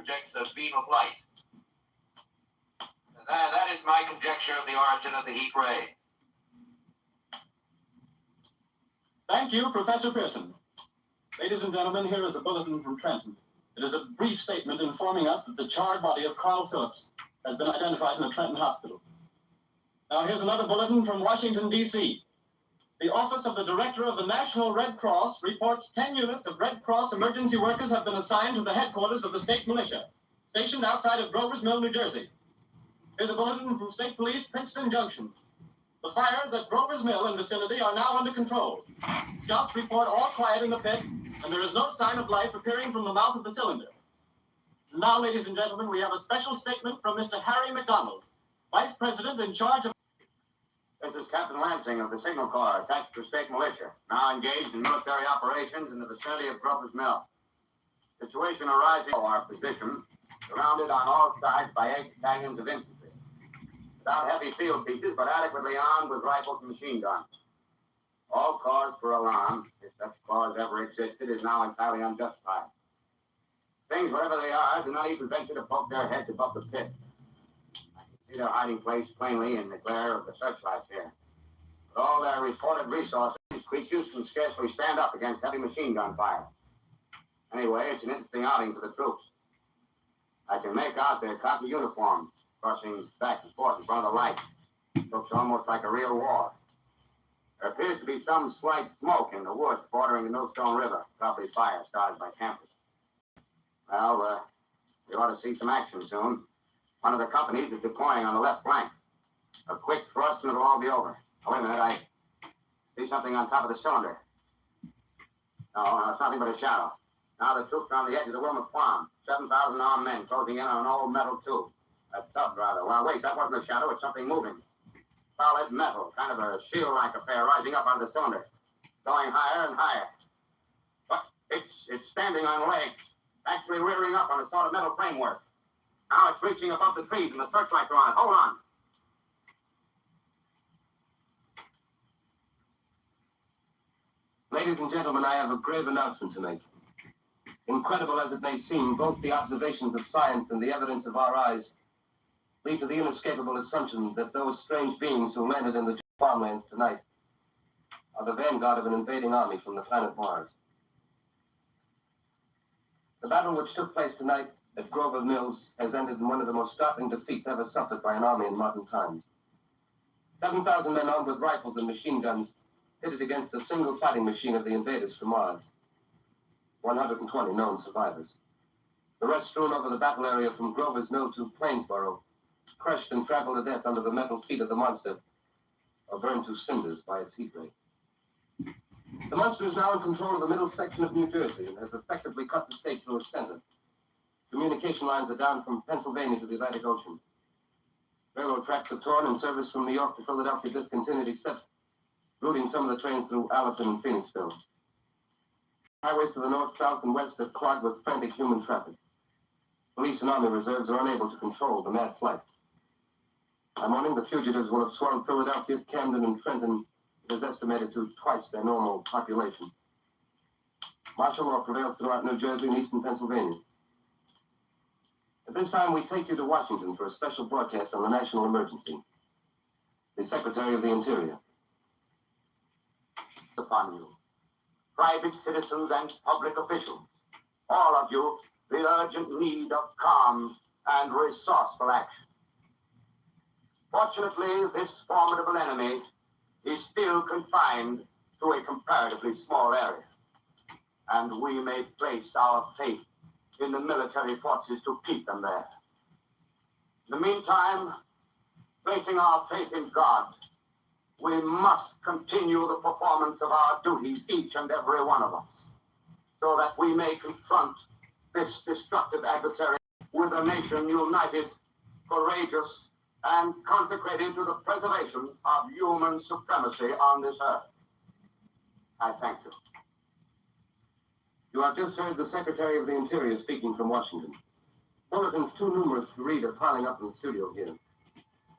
projects a beam of light. That is my conjecture of the origin of the heat ray. Thank you, Professor Pearson. Ladies and gentlemen, here is a bulletin from Trenton. It is a brief statement informing us that the charred body of Carl Phillips has been identified in the Trenton Hospital. Now here's another bulletin from Washington, D.C. The Office of the Director of the National Red Cross reports 10 units of Red Cross emergency workers have been assigned to the headquarters of the state militia, stationed outside of Grover's Mill, New Jersey. Here's a bulletin from State Police, Princeton Junction. The fires at Grover's Mill and vicinity are now under control. Scouts report all quiet in the pit, and there is no sign of life appearing from the mouth of the cylinder. Now, ladies and gentlemen, we have a special statement from Mr. Harry McDonald, Vice President in charge of... This is Captain Lansing of the Signal Corps, attached to state militia, now engaged in military operations in the vicinity of Grover's Mill. Situation arising from our position, surrounded on all sides by 8 battalions of infantry. Without heavy field pieces, but adequately armed with rifles and machine guns. All cause for alarm, if such cause ever existed, is now entirely unjustified. Things, wherever they are, do not even venture to poke their heads above the pit. I can see their hiding place plainly in the glare of the searchlights here. With all their reported resources, these creatures can scarcely stand up against heavy machine gun fire. Anyway, it's an interesting outing for the troops. I can make out their khaki uniforms crossing back and forth in front of the light. Looks almost like a real war. There appears to be some slight smoke in the woods bordering the Millstone River, probably fire started by campers. Well, we ought to see some action soon. One of the companies is deploying on the left flank. A quick thrust and it'll all be over. Oh, wait a minute, I see something on top of the cylinder. No, it's nothing but a shadow. Now the troops are on the edge of the Wilmot Farm. 7,000 armed men closing in on an old metal tube. A tub, rather. Well, wait, that wasn't a shadow. It's something moving. Solid metal, kind of a shield-like affair rising up on the cylinder. Going higher and higher. But it's standing on legs, actually rearing up on a sort of metal framework. Now it's reaching above the trees and the searchlights are on it. Hold on. Ladies and gentlemen, I have a grave announcement to make. Incredible as it may seem, both the observations of science and the evidence of our eyes lead to the inescapable assumption that those strange beings who landed in the farmlands tonight are the vanguard of an invading army from the planet Mars. The battle which took place tonight at Grover Mills has ended in one of the most startling defeats ever suffered by an army in modern times. 7,000 men armed with rifles and machine guns pitted against the single fighting machine of the invaders from Mars. 120 known survivors. The rest strewn over the battle area from Grover's Mill to Plainsboro, crushed and trampled to death under the metal feet of the monster, or burned to cinders by its heat ray. The monster is now in control of the middle section of New Jersey and has effectively cut the state through its center. Communication lines are down from Pennsylvania to the Atlantic Ocean. Railroad tracks are torn and service from New York to Philadelphia discontinued, except routing some of the trains through Allerton and Phoenixville. Highways to the north, south, and west are clogged with frantic human traffic. Police and army reserves are unable to control the mad flight. By morning, the fugitives will have swarmed Philadelphia, Camden, and Trenton. It is estimated to twice their normal population. Martial law prevails throughout New Jersey and eastern Pennsylvania. At this time, we take you to Washington for a special broadcast on the national emergency. The Secretary of the Interior. Upon you, private citizens and public officials, all of you, the urgent need of calm and resourceful action. Fortunately, this formidable enemy is still confined to a comparatively small area, and we may place our faith in the military forces to keep them there. In the meantime, placing our faith in God, we must continue the performance of our duties, each and every one of us, so that we may confront this destructive adversary with a nation united, courageous, and consecrated to the preservation of human supremacy on this earth. I thank you. You have just heard the Secretary of the Interior speaking from Washington. Bulletins too numerous to read are piling up in the studio here.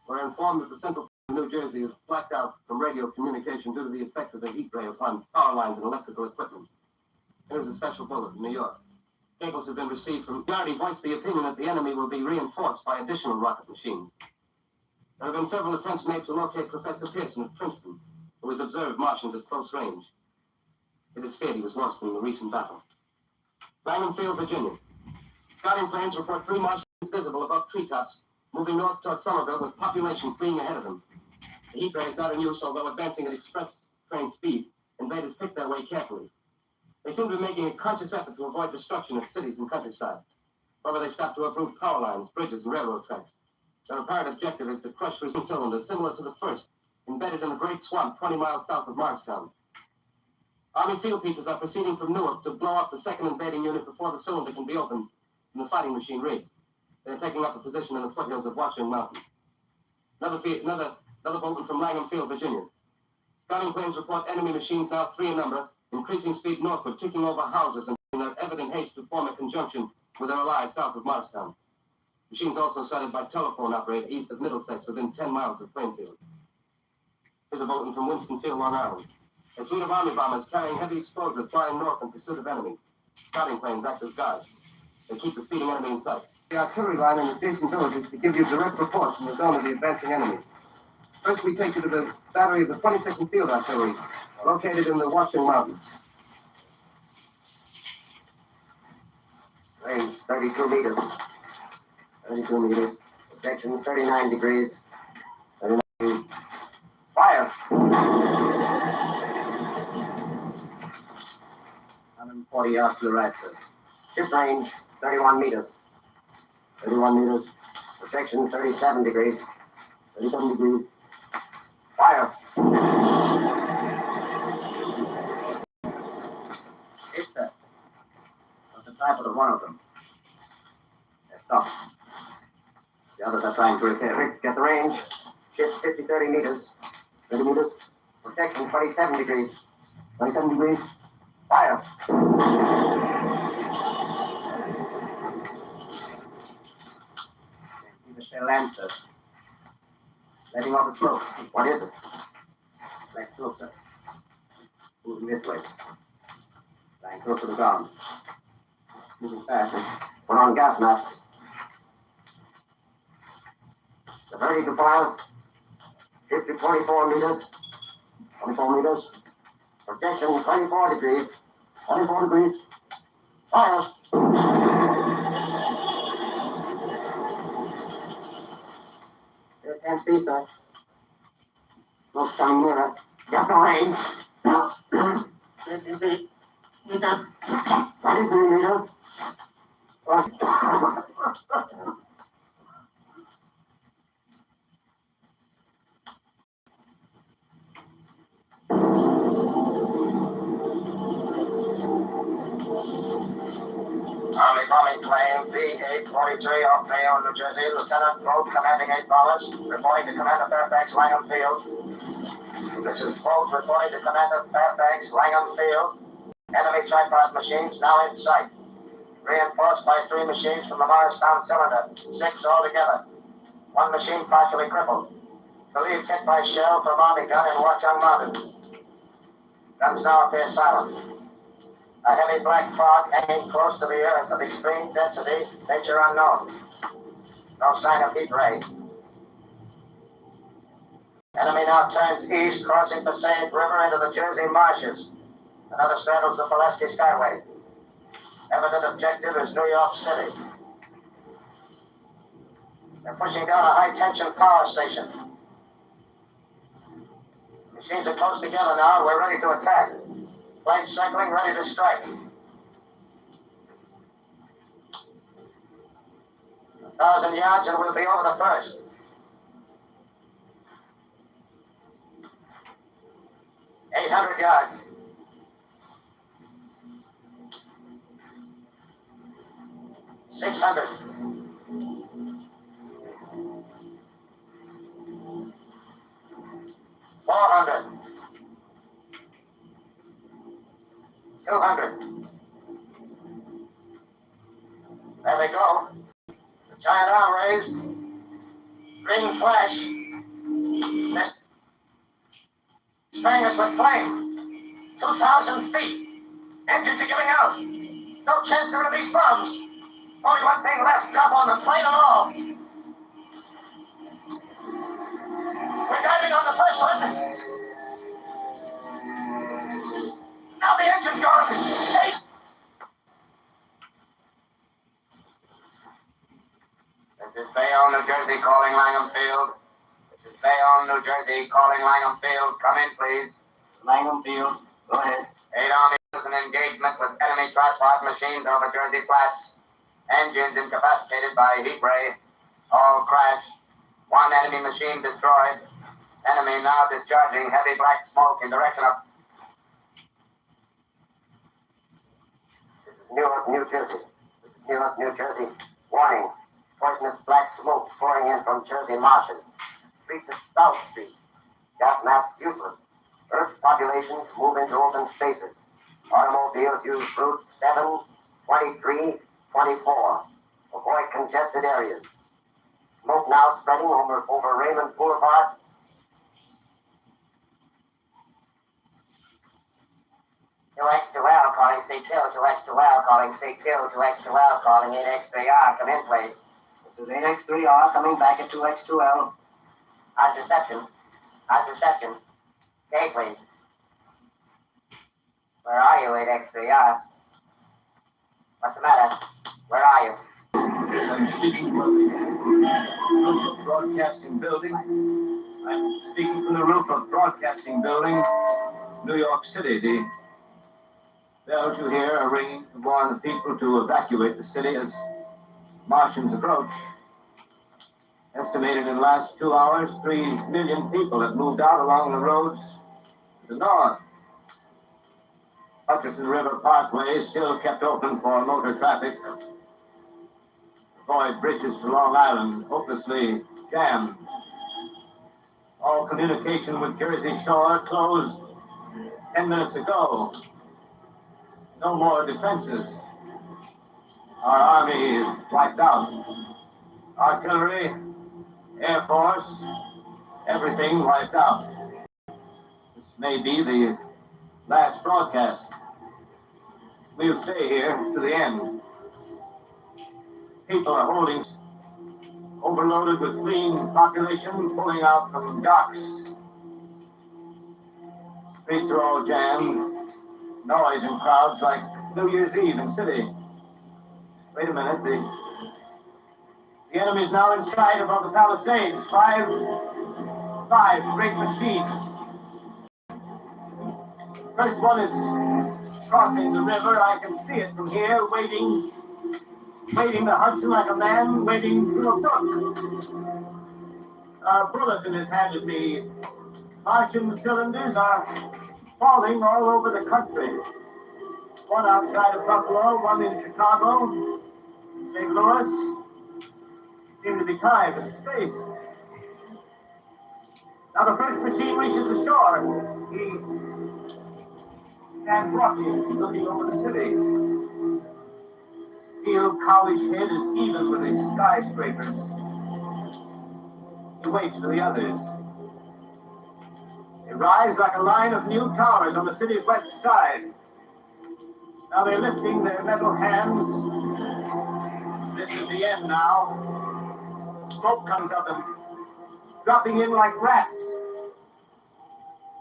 We're informed that the central of New Jersey is blacked out from radio communication due to the effect of the heat ray upon power lines and electrical equipment. Here's a special bulletin from New York. Cables have been received from Gardy voiced the opinion that the enemy will be reinforced by additional rocket machines. There have been several attempts made to locate Professor Pearson of Princeton, who has observed Martians at close range. It is feared he was lost in the recent battle. Langham Field, Virginia. Scouting planes report 3 Martians visible above treetops, moving north toward Somerville with population fleeing ahead of them. The heat ray is not in use, although advancing at express train speed. Invaders pick their way carefully. They seem to be making a conscious effort to avoid destruction of cities and countryside. However, they stop to uproot power lines, bridges, and railroad tracks. Their apparent objective is to crush resistant cylinders similar to the first, embedded in a great swamp 20 miles south of Markstown. Army field pieces are proceeding from Newark to blow up the second invading unit before the cylinder can be opened in the fighting machine rig. They're taking up a position in the foothills of Watchung Mountain. Another bulletin from Langham Field, Virginia. Scouting planes report enemy machines now 3 in number, increasing speed northward, kicking over houses and in their evident haste to form a conjunction with their allies south of Markstown. Machines also sighted by telephone operator east of Middlesex within 10 miles of Plainfield. Here's a bulletin from Winston-Field, Long Island. A fleet of army bombers carrying heavy explosives flying north in pursuit of enemy. Scouting planes act as guards. They keep the speeding enemy in sight. The artillery line in adjacent villages to give you direct reports from the zone of the advancing enemy. First, we take you to the battery of the 22nd Field Artillery, located in the Watchung Mountains. Range 32 meters. 32 meters. Projection 39 degrees. 39 degrees. Fire! 140 yards to the right, sir. Ship range 31 meters. 31 meters. Projection 37 degrees. 37 degrees. Fire! Hit, sir. What's the type of one of them? They're stopped. The others are trying to repair. Rick, get the range. Ship 30 meters. 30 meters. Protection 27 degrees. 27 degrees. Fire! See the tail end, sir. Letting off the smoke. What is it? Black smoke, sir. Moving this way. Lying close to the ground. Moving fast. Put on gas mask. They're ready to fire. 24 meters. 24 meters. Projection 24 degrees. 24 degrees. Fire! Here 10 feet, sir. Smoke's coming nearer. Get the range. 50 feet. Meter. 23 meters. Army bombing plane B-843 off Bayonne, New Jersey. Lieutenant Boat, commanding 8 bombers, reporting to Commander Fairfax, Langham Field. This is Boat reporting to Commander Fairfax, Langham Field. Enemy tripod machines now in sight. Reinforced by 3 machines from the Morristown cylinder, 6 altogether. 1 machine partially crippled. Believed hit by shell from Army gun in Watchung Mountain. Guns now appear silent. A heavy black fog hanging close to the earth of extreme density, nature unknown. No sign of heat ray. Enemy now turns east, crossing Passaic River into the Jersey marshes. Another straddles the Pulaski Skyway. Evident objective is New York City. They're pushing down a high-tension power station. Machines are close together now, and we're ready to attack. Planes circling, ready to strike. 1,000 yards and we'll be over the first. $800 yards. 600. 400. 200. There they go. The giant arm raised. Green flash. Sprang us with flame. 2,000 feet. Engines are giving out. No chance to release bombs. Only one thing left, drop on the plane and all. We're diving on the first one. Now the engine's going. Hey! This is Bayonne, New Jersey, calling Langham Field. This is Bayonne, New Jersey, calling Langham Field. Come in, please. Langham Field, go ahead. 8 Army is an engagement with enemy tripod machines over Jersey Flats. Engines incapacitated by heat ray. All crashed. One enemy machine destroyed. Enemy now discharging heavy black smoke in direction of... This is Newark, New Jersey. This is Newark, New Jersey. Warning. Poisonous black smoke pouring in from Jersey marshes. Street to South Street. Gas mask useless. Earth populations move into open spaces. Automobiles use routes 7, 23, 24. Avoid congested areas. Smoke now spreading over Raymond Boulevard. QX2L calling CQ, QX2L calling CQ, QX2L calling 8X3R. Come in, please. This is 8X3R coming back at 2X2L. How's reception? How's reception? Okay, please. Where are you, 8X3R? What's the matter? Where are you? I'm speaking from the roof of Broadcasting Building. I'm speaking from the roof of Broadcasting Building, New York City. The bells you hear are ringing to warn the people to evacuate the city as Martians approach. Estimated in the last 2 hours, 3 million people have moved out along the roads to the north. Hutchinson River Parkway is still kept open for motor traffic. Avoid bridges to Long Island, hopelessly jammed. All communication with Jersey Shore closed 10 minutes ago. No more defenses. Our army is wiped out. Artillery, Air Force, everything wiped out. This may be the last broadcast. We'll stay here to the end. People are holding, overloaded with fleeing population, pulling out from docks. Streets are all jammed. Noise and crowds like New Year's Eve in city. Wait a minute, the enemy's now in sight above the Palisades. Five great machines. First one is crossing the river. I can see it from here, waiting the Hudson like a man waiting through a brook. A bulletin is handed me. Martian cylinders are falling all over the country. One outside of Buffalo, one in Chicago, St. Louis. Seem to be tied in space. Now the first machine reaches the shore. He stands walking, looking over the city. Steel cowlish head is even with the skyscrapers. He waits for the others. They rise like a line of new towers on the city's west side. Now they're lifting their metal hands. This is the end now. Smoke comes up and dropping in like rats.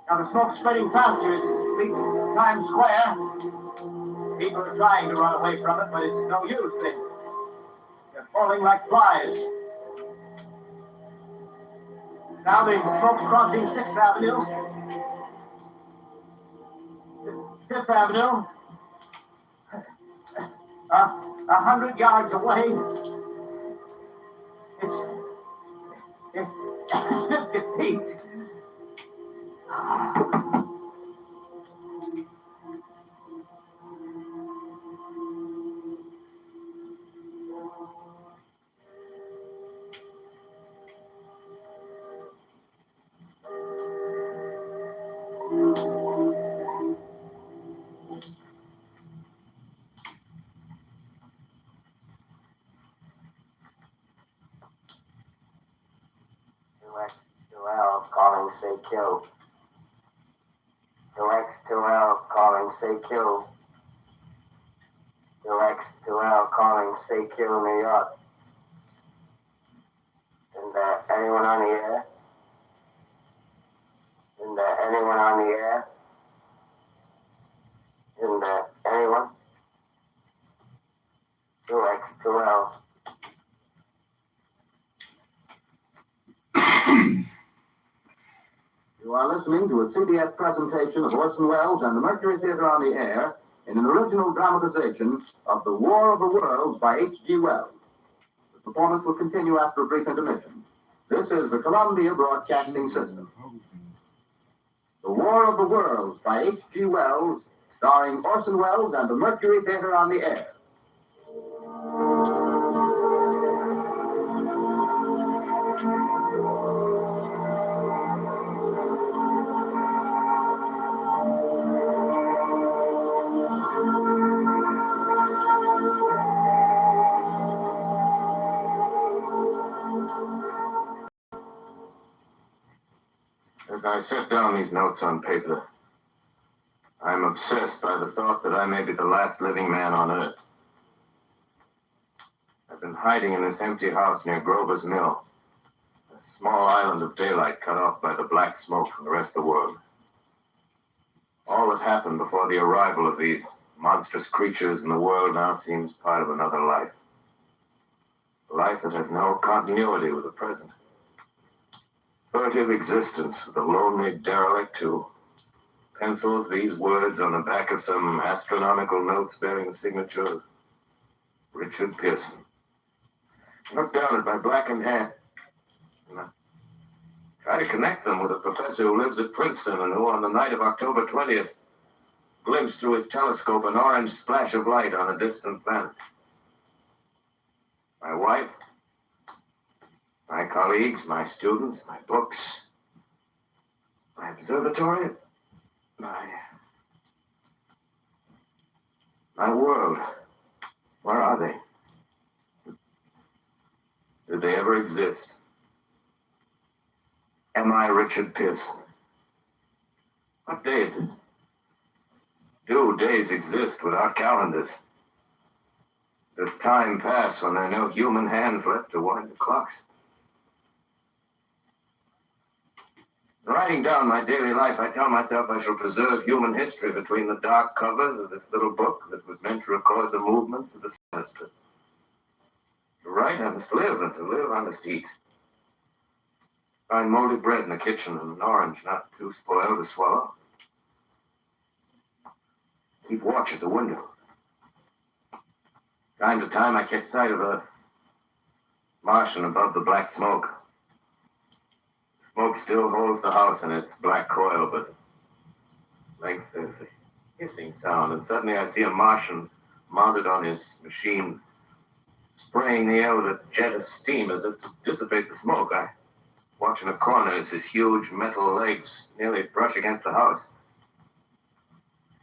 Now the smoke's spreading faster. It reaches Times Square. People are trying to run away from it, but it's no use. They're falling like flies. Now the smoke's crossing 6th Avenue. 5th Avenue. 100 yards away. It's 50 feet. QX2L calling CQ. QX2L calling CQ. 2X2L calling CQ, New York. And anyone on the air? And anyone on the air? And anyone? 2X2L. You are listening to a CBS presentation of Orson Welles and the Mercury Theatre on the Air in an original dramatization of The War of the Worlds by H.G. Wells. The performance will continue after a brief intermission. This is the Columbia Broadcasting System. The War of the Worlds by H.G. Wells, starring Orson Welles and the Mercury Theatre on the Air. As I set down these notes on paper, I'm obsessed by the thought that I may be the last living man on Earth. I've been hiding in this empty house near Grover's Mill, a small island of daylight cut off by the black smoke from the rest of the world. All that happened before the arrival of these monstrous creatures in the world now seems part of another life. A life that has no continuity with the present. Furtive existence of the lonely derelict who pencils these words on the back of some astronomical notes bearing the signature of Richard Pearson. I look down at my blackened hand and I try to connect them with a professor who lives at Princeton and who on the night of October 20th glimpsed through his telescope an orange splash of light on a distant planet. My wife, my colleagues, my students, my books, my observatory, my world. Where are they? Did they ever exist? Am I Richard Pearson? What day is it? Do days exist without calendars? Does time pass when there are no human hands left to wind the clocks? In writing down my daily life, I tell myself I shall preserve human history between the dark covers of this little book that was meant to record the movements of the semester. To write, I must live, and to live, I must eat. Find moldy bread in the kitchen and an orange not too spoiled to swallow. Keep watch at the window. Time to time, I catch sight of a Martian above the black smoke. Smoke still holds the house in its black coil, but length there's a hissing sound, and suddenly I see a Martian mounted on his machine, spraying the air with a jet of steam as if to dissipate the smoke. I watch in a corner as his huge metal legs nearly brush against the house.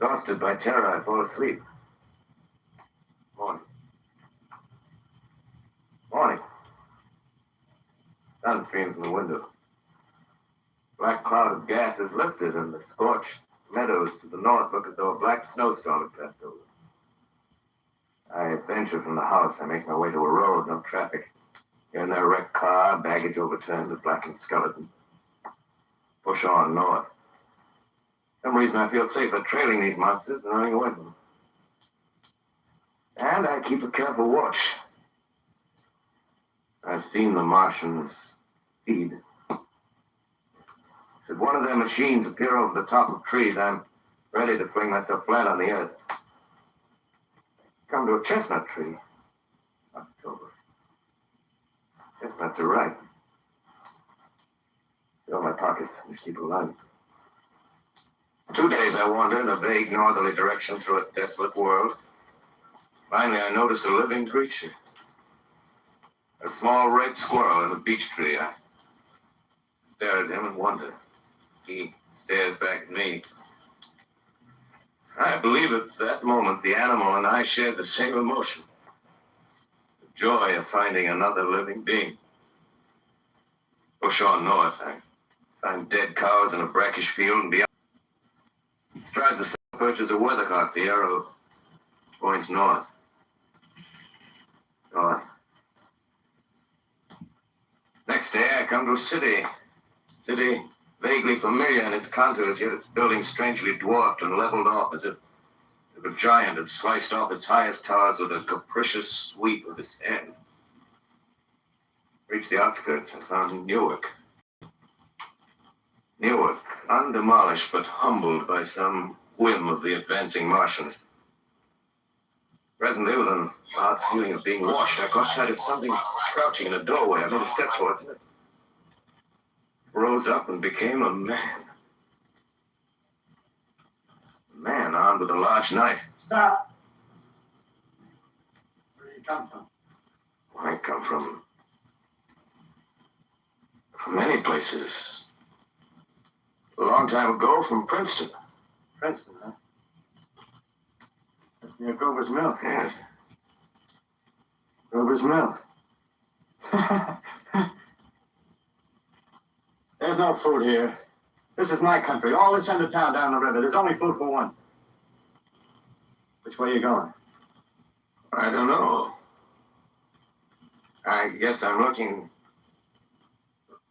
Exhausted by terror, I fall asleep. Morning. Morning. Sun streams from the window. Black cloud of gas is lifted, and the scorched meadows to the north look as though a black snowstorm had passed over. I venture from the house. I make my way to a road, no traffic. Here and there, a wrecked car, baggage overturned, a blackened skeleton. Push on north. For some reason I feel safer trailing these monsters than running away from them. And I keep a careful watch. I've seen the Martians feed. Should one of their machines appear over the top of trees, I'm ready to fling myself flat on the earth. Come to a chestnut tree. October. Chestnuts are ripe. Fill my pockets and keep alive. 2 days I wander in a vague northerly direction through a desolate world. Finally, I notice a living creature. A small red squirrel in a beech tree. I stare at him and wonder. He stares back at me. I believe at that moment the animal and I shared the same emotion. The joy of finding another living being. Push on north. I find dead cows in a brackish field and beyond. Stride the perch is a weathercock. The arrow points north. Oh. Next day, I come to a city. City vaguely familiar in its contours, yet its buildings strangely dwarfed and leveled off as if a giant had sliced off its highest towers with a capricious sweep of his hand. Reached the outskirts and found Newark. Newark, undemolished but humbled by some whim of the advancing Martians. Presently, with an odd feeling of being watched, I caught sight of something crouching in a doorway. I made a step towards it. Rose up and became a man. A man armed with a large knife. Stop! Where do you come from? I come from many places. A long time ago, from Princeton. Princeton, huh? That's near Grover's Mill. Yes. Grover's Mill. There's no food here. This is my country. All this end of town down the river. There's only food for one. Which way are you going? I don't know. I guess I'm looking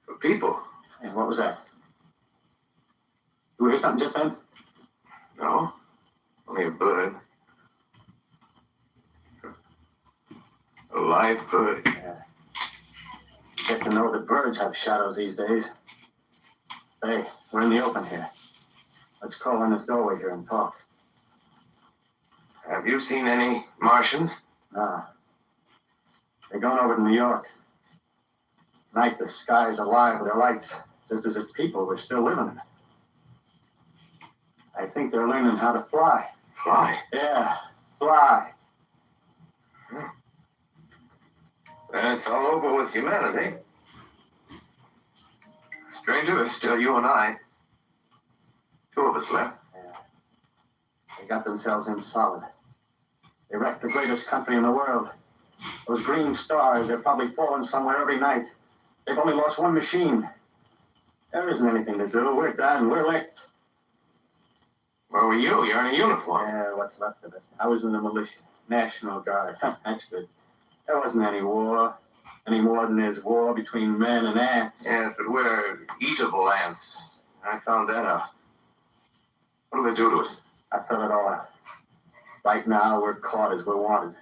for people. Hey, what was that? You hear something just then? No, only a bird. A live bird. Yeah. Get to know that birds have shadows these days. Hey, we're in the open here. Let's call in this doorway here and talk. Have you seen any Martians? Nah. They're going over to New York. Night, the sky's alive with their lights, just as if people were still living in it. I think they're learning how to fly. Fly? Yeah, fly. It's all over with humanity. Stranger, it's still you and I. Two of us left. Yeah. They got themselves in solid. They wrecked the greatest country in the world. Those green stars, they're probably falling somewhere every night. They've only lost one machine. There isn't anything to do. We're done. We're licked. Where were you? You're in a uniform. Yeah, what's left of it. I was in the militia. National Guard. That's good. There wasn't any war. Any more than there's war between men and ants. Yes, but we're eatable ants. I found that out. What do they do to us? I filled it all out. Right now, we're caught as we're wanted.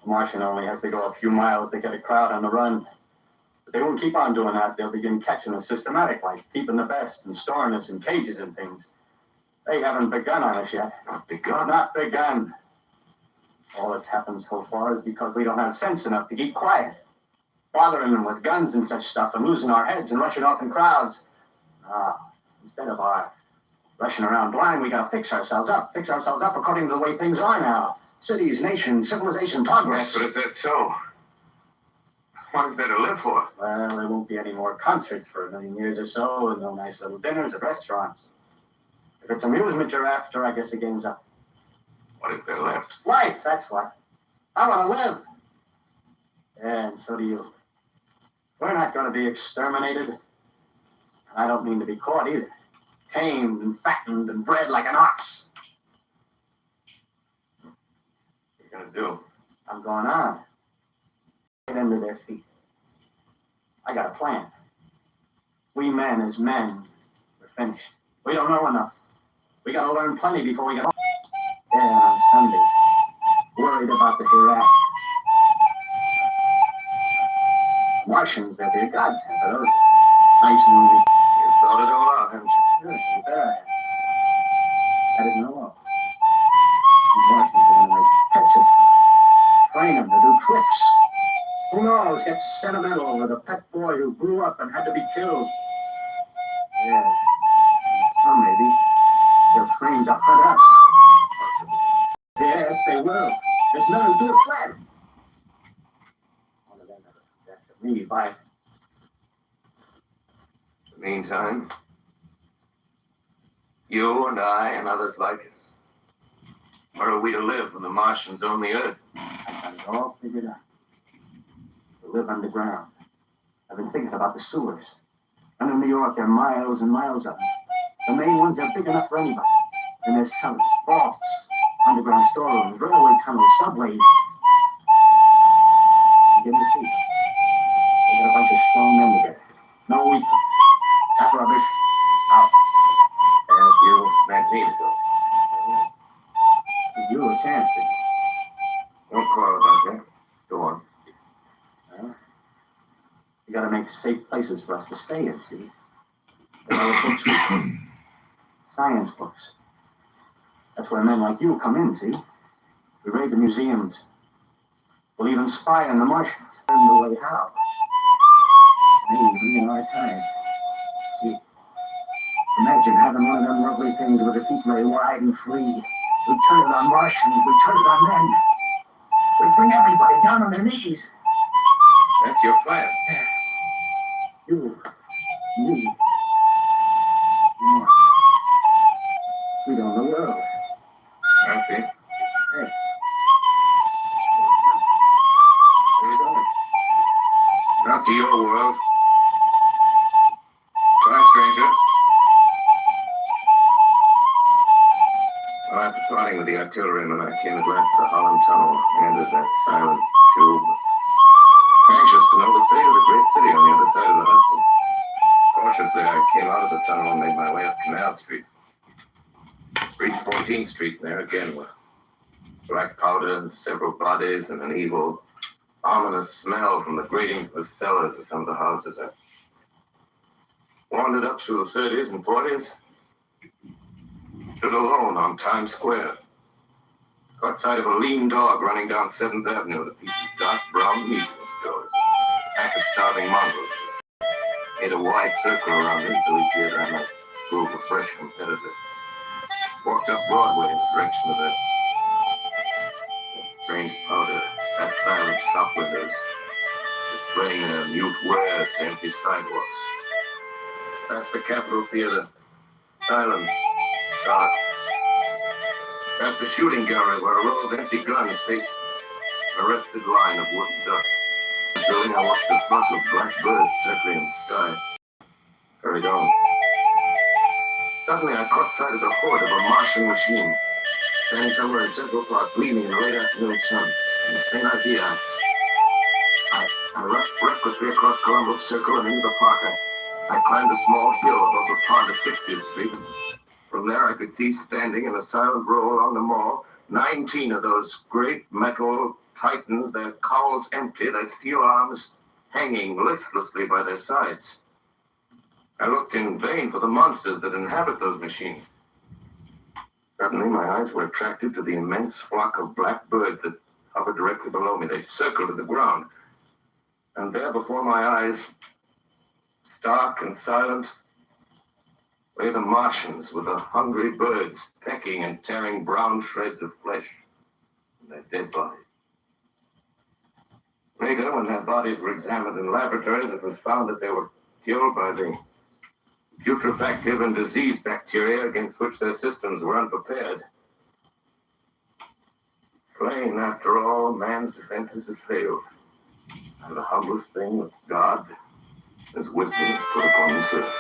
The Martian only has to go a few miles to get a crowd on the run. But they won't keep on doing that. They'll begin catching us systematic, like keeping the best and storing us in cages and things. They haven't begun on us yet. Not begun. Not begun. All that's happened so far is because we don't have sense enough to keep quiet. Bothering them with guns and such stuff and losing our heads and rushing off in crowds. Instead of our rushing around blind, we gotta fix ourselves up according to the way things are now. Cities, nations, civilization, progress. Yes, but if that's so, what is there to live for? Well, there won't be any more concerts for a million years or so, and no nice little dinners at restaurants. If it's amusement you're after, I guess the game's up. What is there left? Life, that's what. I want to live. Yeah, and so do you. We're not going to be exterminated. And I don't mean to be caught either. Tamed and fattened and bred like an ox. What are you going to do? I'm going on. Get into their feet. I got a plan. We men as men, we're finished. We don't know enough. We got to learn plenty before we get home. Yeah, on Sunday. Worried about the hereafter. Martians, they'll be a godsend for those. Nice movie. You thought it all out, haven't you? Sure, you bet I have. That isn't all. These Martians are going to make pets of them. Train them to do tricks. Who knows, get sentimental with a pet boy who grew up and had to be killed. Yeah. Some maybe. They'll train to hunt us. Yes, they will. There's nothing to do with flat. One of them after me by. In the meantime, you and I and others like us, where are we to live when the Martians own the Earth? I got it all figured out. To live underground. I've been thinking about the sewers. Under New York, there are miles and miles of them. The main ones are big enough for anybody. And there's cellars, vaults, underground storerooms, railway tunnels, subways. didn't see. They got a bunch of strong men together. No weakness. That's rubbish. Out. As you meant me to do. Give you a chance, didn't you? Won't quarrel about that. Go on. Well, you gotta make safe places for us to stay in, see? There are books we read. Science books. That's where men like you come in, see? We raid the museums. We'll even spy on the Martians. Learn the way how. Maybe in our time. See? Imagine having one of them lovely things where the feet lay wide and free. We'd turn it on Martians. We'd turn it on men. We'd bring everybody down on their knees. That's your plan. You, me, more. We own the world. I see. Hey. Where you going? Not to your world. Bye, stranger. Well, after parting with the artilleryman, I came at last to the Holland Tunnel, entered that silent tube. Anxious to know the fate of the great city on the other side of the Hudson. Cautiously, I came out of the tunnel and made my way up Canal Street. Reached 14th Street, and there again were black powder and several bodies and an evil, ominous smell from the gratings of the cellars of some of the houses. I wandered up through the 30s and 40s, stood alone on Times Square. Caught sight of a lean dog running down 7th Avenue with a piece of dark brown meat in his jaws. A pack of starving mongrels. Made a wide circle around him until he feared I might prove a fresh competitor. Walked up Broadway in the direction of that strange powder, that silent shop windows, displaying their mute wares to empty sidewalks. Past the Capitol Theater, silent, dark. Past the shooting gallery where a row of empty guns faced an arrested line of wooden ducks. The building, I watched a flock of black birds circling in the sky. Hurried on. Suddenly, I caught sight of the hood of a Martian machine, standing somewhere in Central Park, gleaming in the late afternoon sun. And the same idea. I rushed recklessly across Columbus Circle and into the park. I climbed a small hill above the pond at 60th Street. From there, I could see standing in a silent row along the mall 19 of those great metal titans, their cowls empty, their steel arms hanging listlessly by their sides. I looked in vain for the monsters that inhabit those machines. Suddenly, my eyes were attracted to the immense flock of black birds that hovered directly below me. They circled at the ground. And there before my eyes, stark and silent, lay the Martians with the hungry birds pecking and tearing brown shreds of flesh from their dead bodies. Later, when their bodies were examined in laboratories, it was found that they were killed by the putrefactive and disease bacteria against which their systems were unprepared. Plain, after all, man's defenses have failed. And the humblest thing that God, His wisdom, has put upon this earth.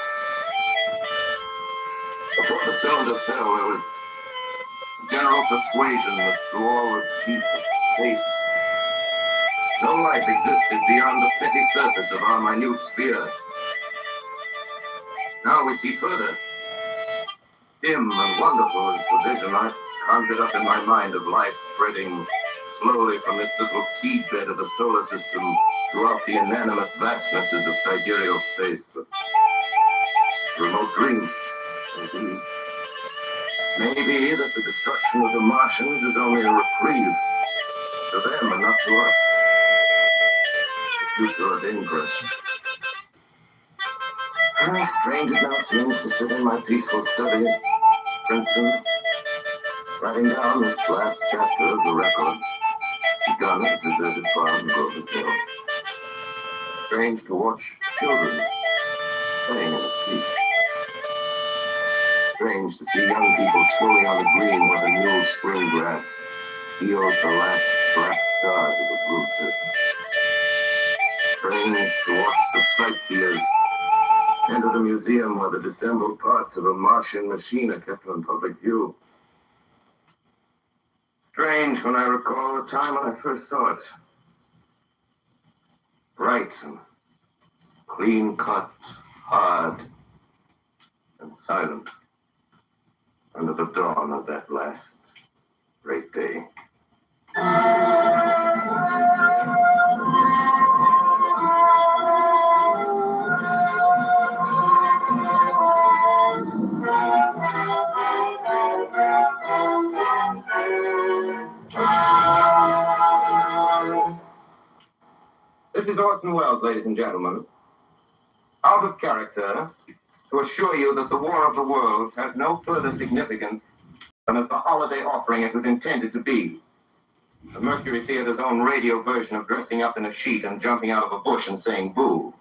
Before the cylinder fell, there was general persuasion that through all the deep of space, no life existed beyond the petty surface of our minute sphere. Now we see further. Dim and wonderful is the vision I conjured up in my mind of life spreading slowly from this little seedbed of the solar system throughout the inanimate vastnesses of sidereal space. But remote dream, indeed. Maybe that the destruction of the Martians is only a reprieve to them and not to us. The future ordained for us. Strange it now seems to sit in my peaceful study, Princeton, writing down this last chapter of the record, begun at the deserted farm in Grover's Mill. Strange to watch children playing in the street. Strange to see young people slowly on the green where the new spring grass heals the last black stars of the blue surface. Strange to watch the sightseers enter the museum where the disassembled parts of a Martian machine are kept in public view. Strange when I recall the time when I first saw it. Bright and clean cut, hard and silent under the dawn of that last great day. This is Orson Welles, ladies and gentlemen, out of character, to assure you that the War of the Worlds has no further significance than as the holiday offering it was intended to be. The Mercury Theater's own radio version of dressing up in a sheet and jumping out of a bush and saying boo.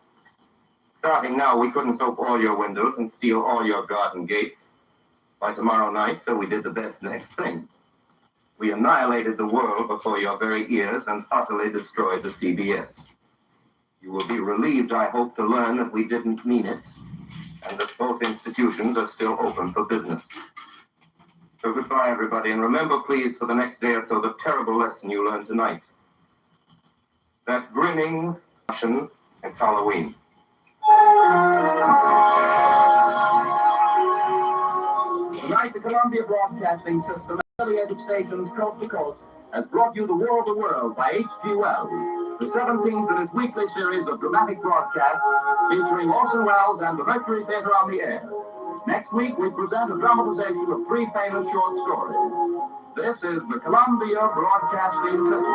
Starting now, we couldn't soap all your windows and steal all your garden gates by tomorrow night, so we did the best next thing. We annihilated the world before your very ears and utterly destroyed the CBS. You will be relieved, I hope, to learn that we didn't mean it, and that both institutions are still open for business. So goodbye, everybody, and remember, please, for the next day or so, the terrible lesson you learned tonight. That grinning Russian, it's Halloween. Tonight, the Columbia Broadcasting System, affiliated stations coast to coast, has brought you The War of the World by H.G. Wells, the 17th in its weekly series of dramatic broadcasts featuring Orson Welles and the Mercury Theater on the air. Next week, we present a dramatization of 3 famous short stories. This is the Columbia Broadcasting System.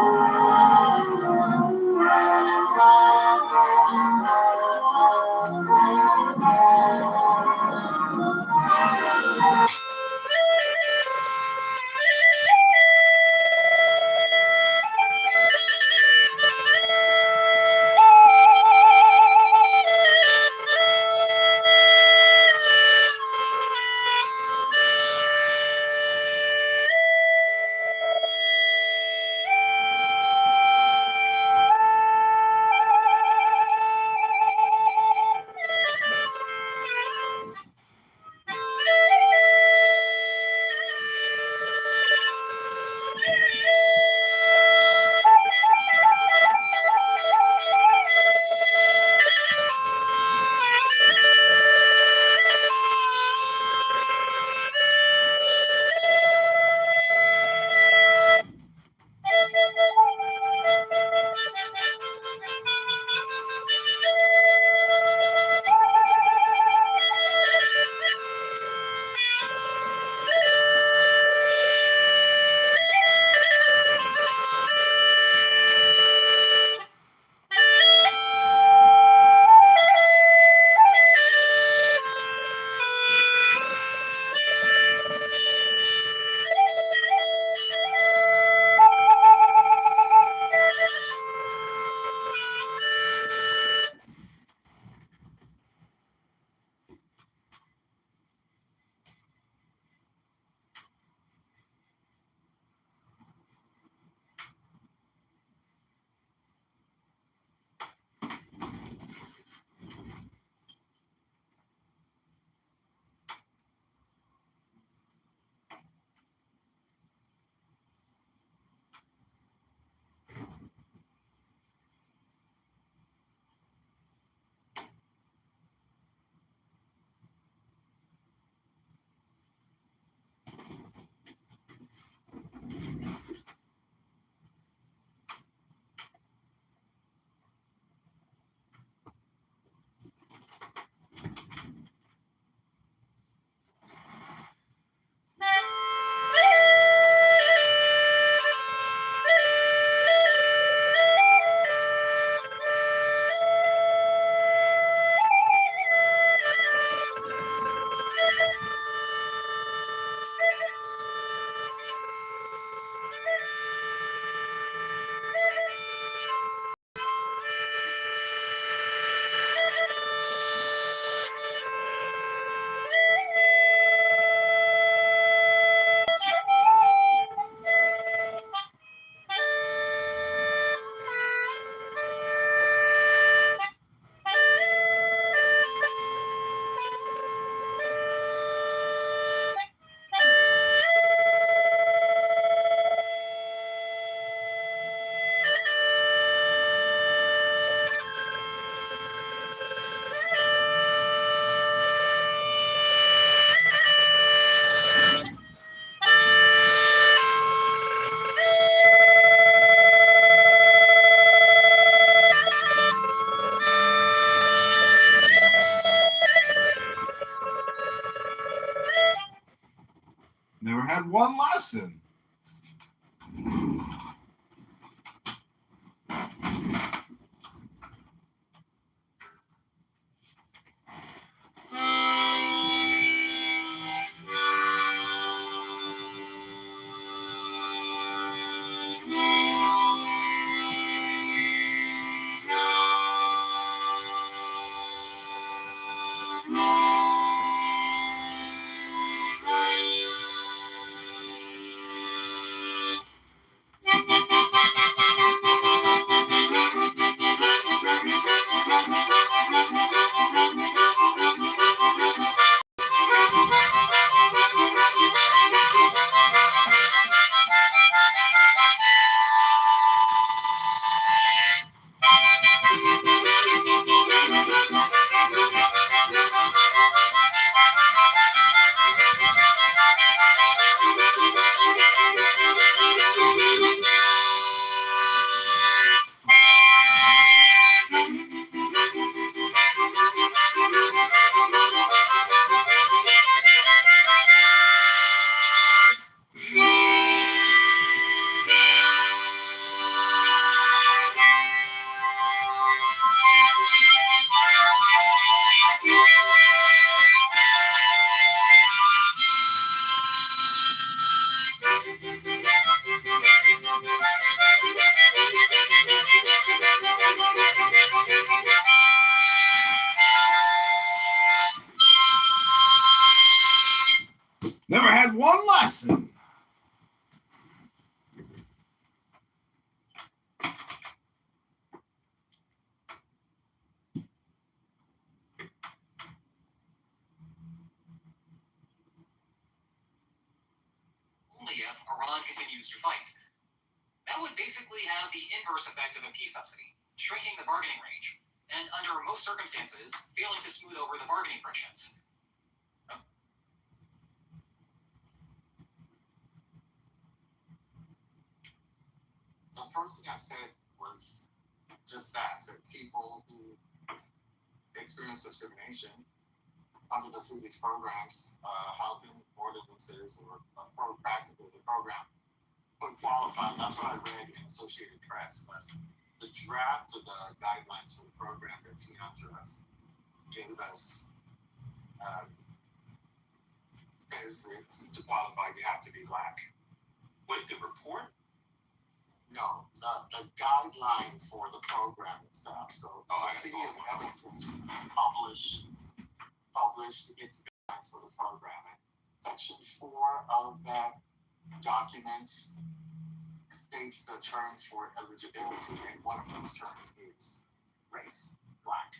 had one lesson. Never had one lesson. Only if Iran continues to fight. That would basically have the inverse effect of a peace subsidy, shrinking the bargaining range, and under most circumstances, failing to smooth over the bargaining frictions. The first thing I said was just that people who experience discrimination under the city's programs, housing ordinances, or practically the program would qualify. That's what I read in Associated Press. The draft of the guidelines for the program that Tion just gave us says that to qualify, you have to be Black. Wait, the report? No, the guideline for the program itself. So the city of Evansville published its guidelines for this program. And Section 4 of that document states the terms for eligibility, and one of those terms is race, Black.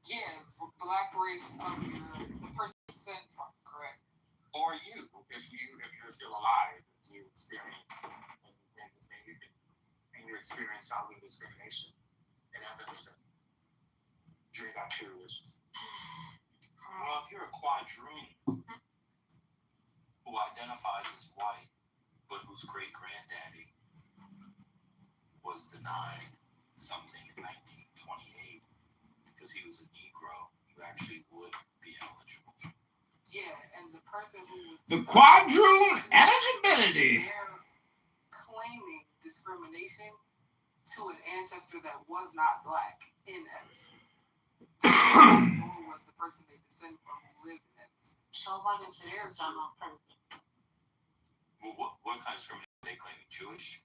Yeah, Black race of the person descent from, correct? Or you, if you're still alive, if you experience and you experience housing discrimination in Evanston during that period. Well, if you're a quadroon who identifies as white, but whose great-granddaddy was denied something in 1928 because he was a Negro, you actually would be eligible. Yeah, and the person who was The quadroon eligibility. they're claiming discrimination to an ancestor that was not Black in Evanston. Who was the person they descend from who lived in Evanston? So what if it's on purpose? Well, what kind of discrimination are they claiming? Jewish?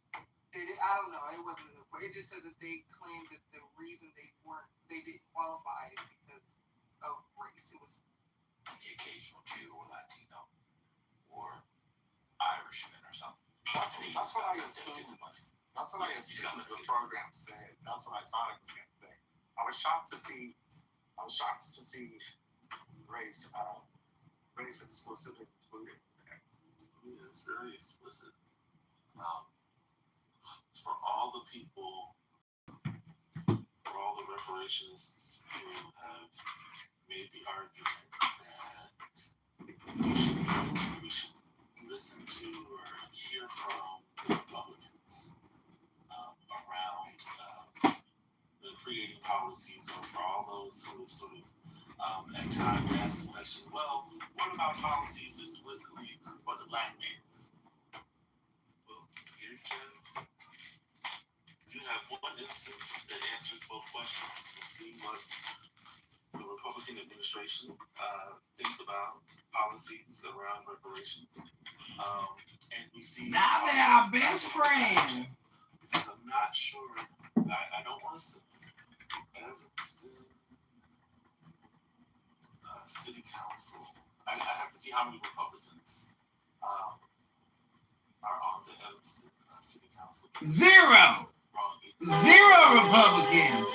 I don't know. It wasn't in the report. It just said that they claimed that the reason they didn't qualify is because of race. It was The occasional Jew or Latino or Irishman or something. That's what I assumed. That's what I assumed the program said. That's what I thought it was going to say. I was shocked to see race explicitly included. Yeah, it's very explicit. For all the people, for all the reparationists who have made the argument that we should listen to or hear from the Republicans around the creating policies, or for all those who have sort of At times we ask the question, well, what about policies explicitly for the black man? Well, here you have one instance that answers both questions. We'll see what the Republican administration thinks about policies around reparations. And we see Now they are best friends. because I'm not sure. I don't want to say Evanston City Council. I have to see how many Republicans are on the Evanston City Council. Zero Republicans.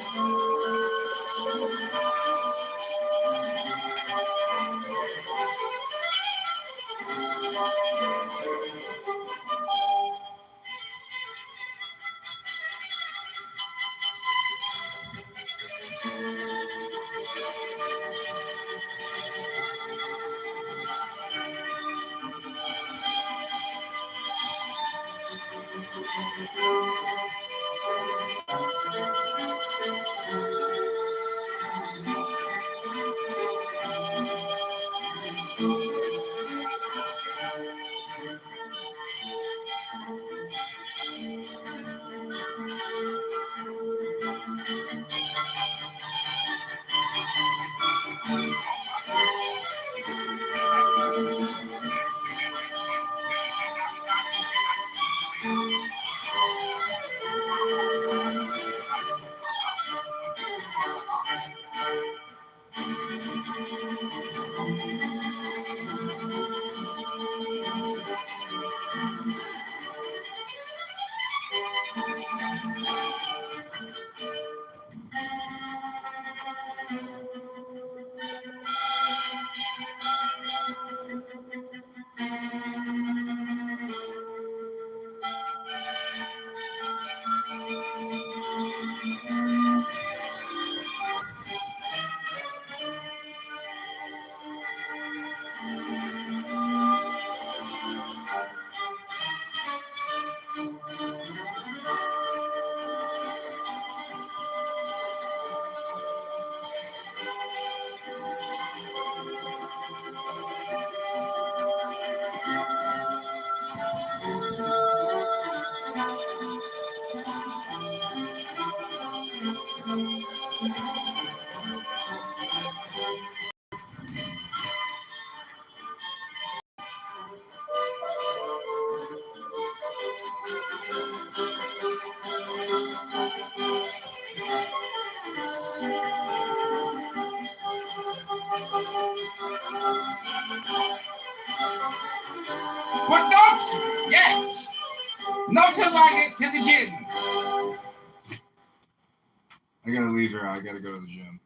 But don't yet. Not till I get to the gym. I gotta leave here. I gotta go to the gym.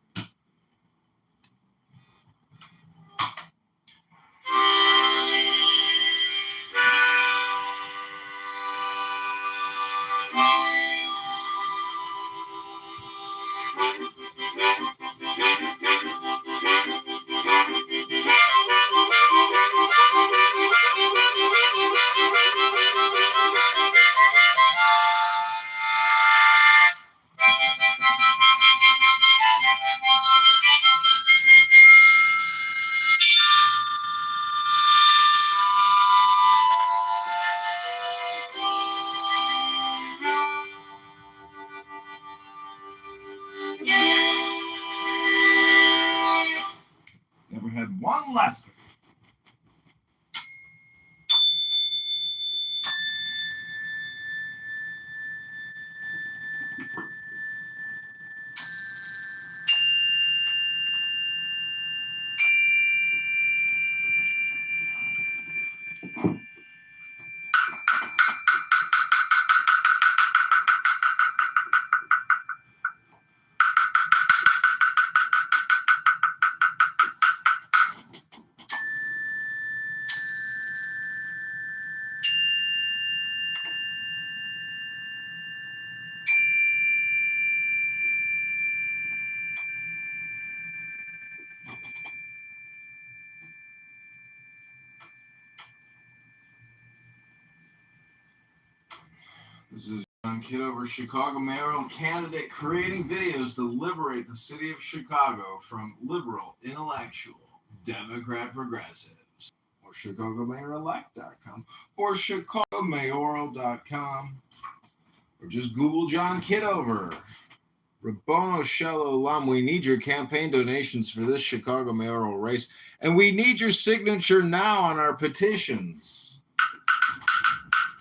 Never had one lesson. This is John Kitover, Chicago mayoral candidate, creating videos to liberate the city of Chicago from liberal, intellectual, Democrat progressives. Or ChicagoMayorElect.com or ChicagoMayoral.com or just Google John Kitover. Rabono Shalom, we need your campaign donations for this Chicago mayoral race, and we need your signature now on our petitions.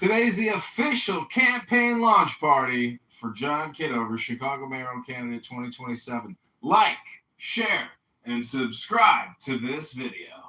Today's the official campaign launch party for John Kitover, Chicago mayoral candidate 2027. Like, share, and subscribe to this video.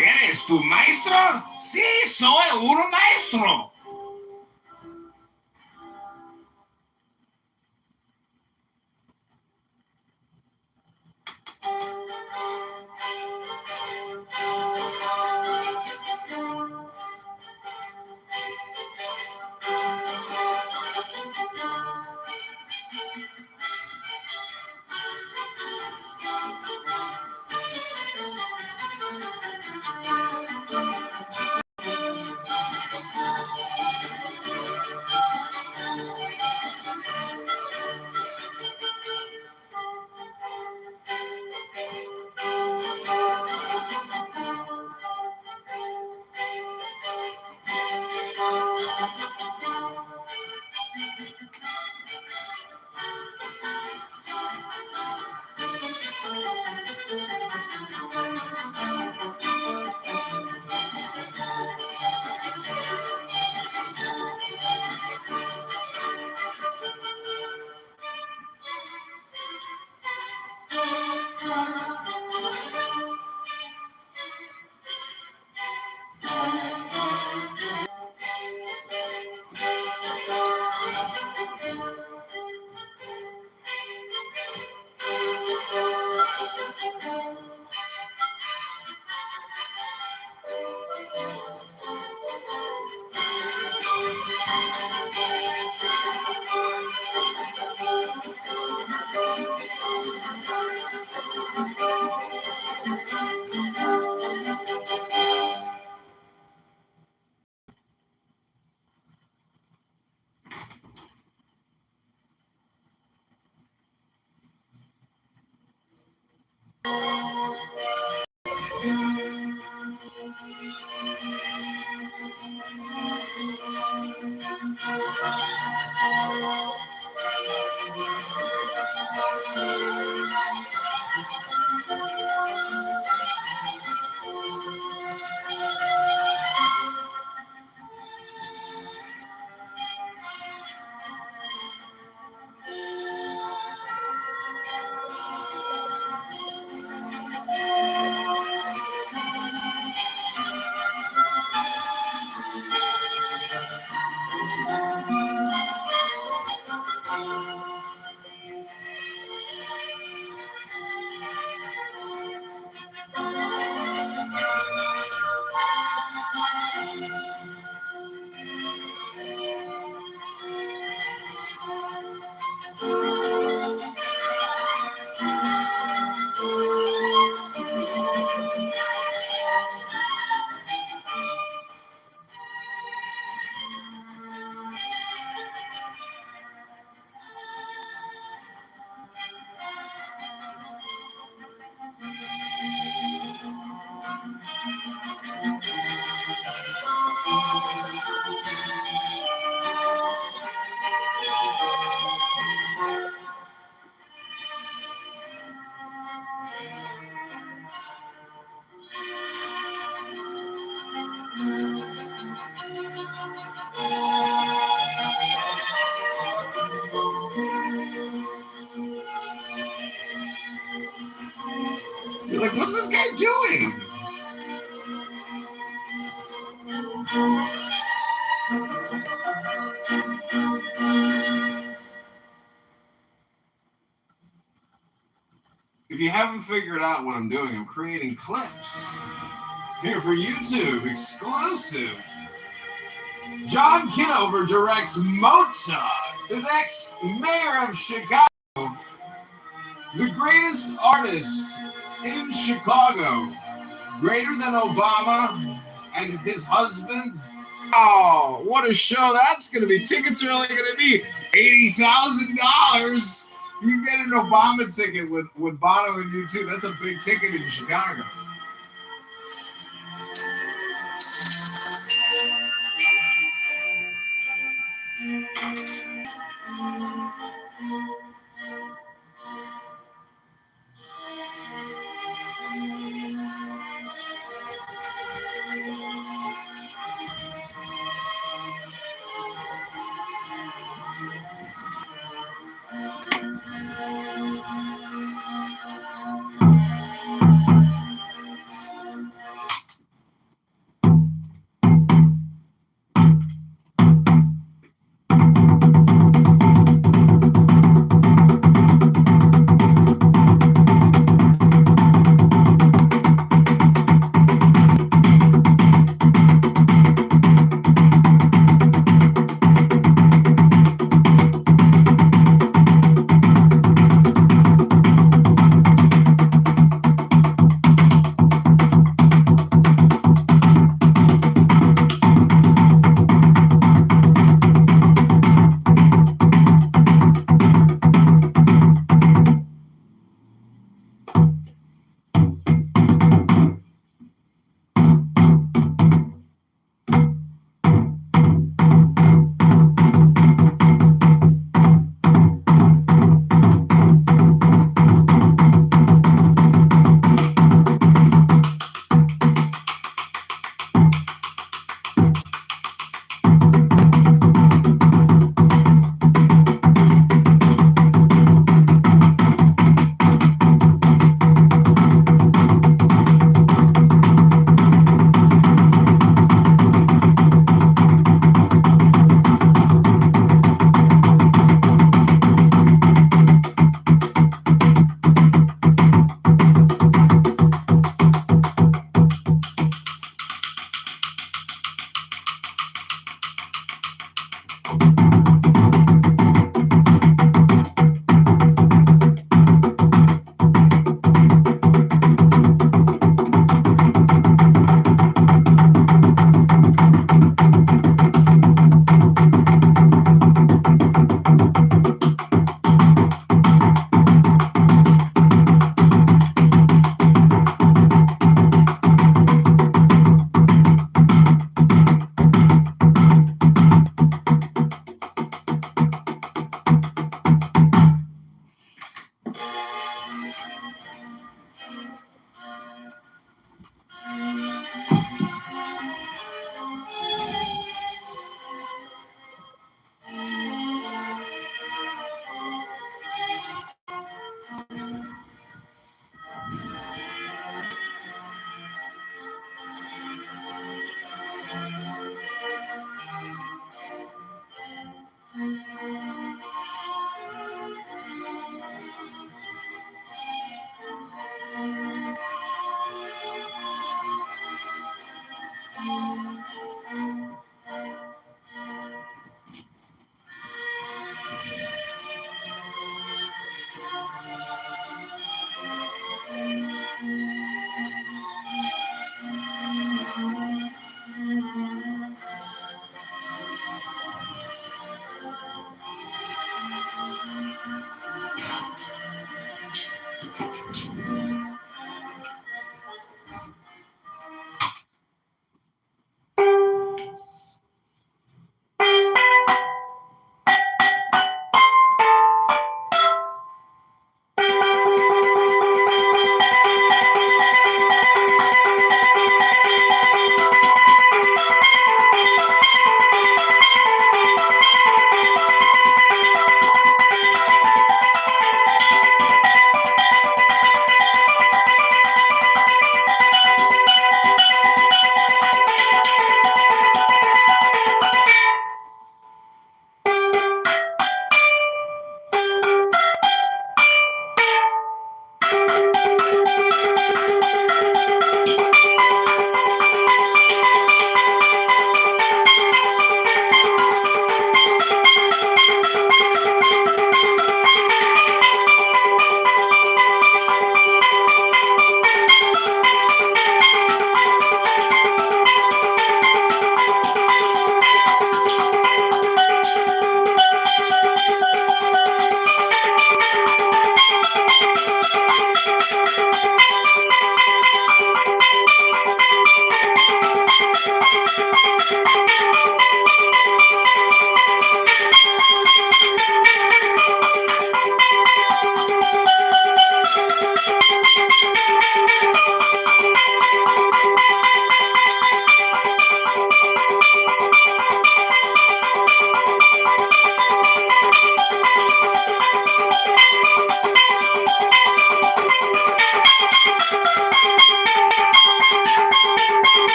¿Eres tu maestro? Sí, soy un maestro. You're like, what's this guy doing? If you haven't figured out what I'm doing, I'm creating clips here for YouTube, exclusive. John Kitover directs Mozart, the next mayor of Chicago, the greatest artist in Chicago, greater than Obama and his husband. Oh, what a show that's going to be. Tickets are only going to be $80,000. You get an Obama ticket with Bono and U2. That's a big ticket in Chicago.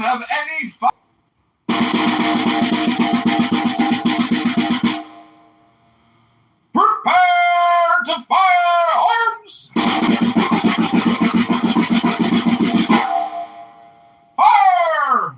have any fun. Prepare to fire arms! Fire!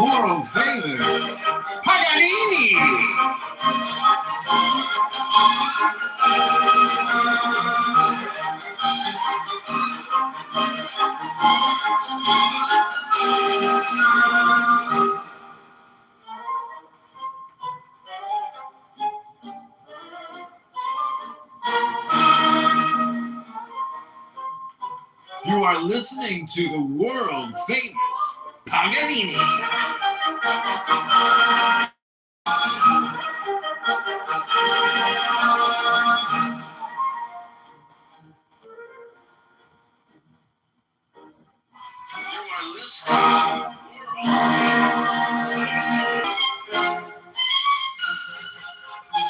World famous Paganini. You are listening to the world famous Paganini. You are listening to the world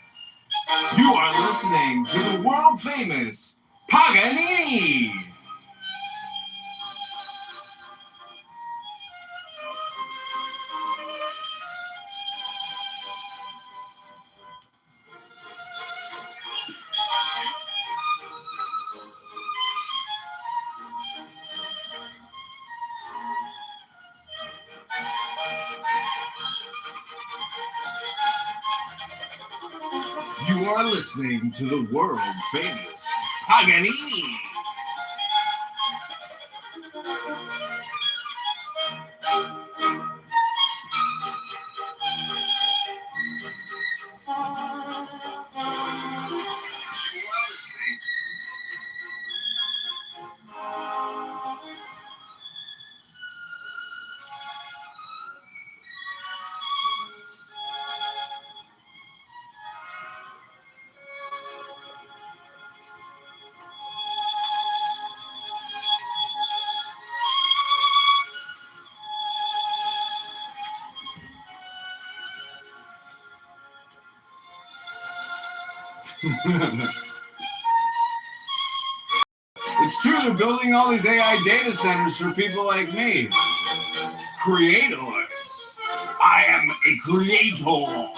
famous. You are listening to the world famous Paganini. You are listening to the world famous Paganini. It's true, they're building all these AI data centers for people like me. Creators. I am a creator.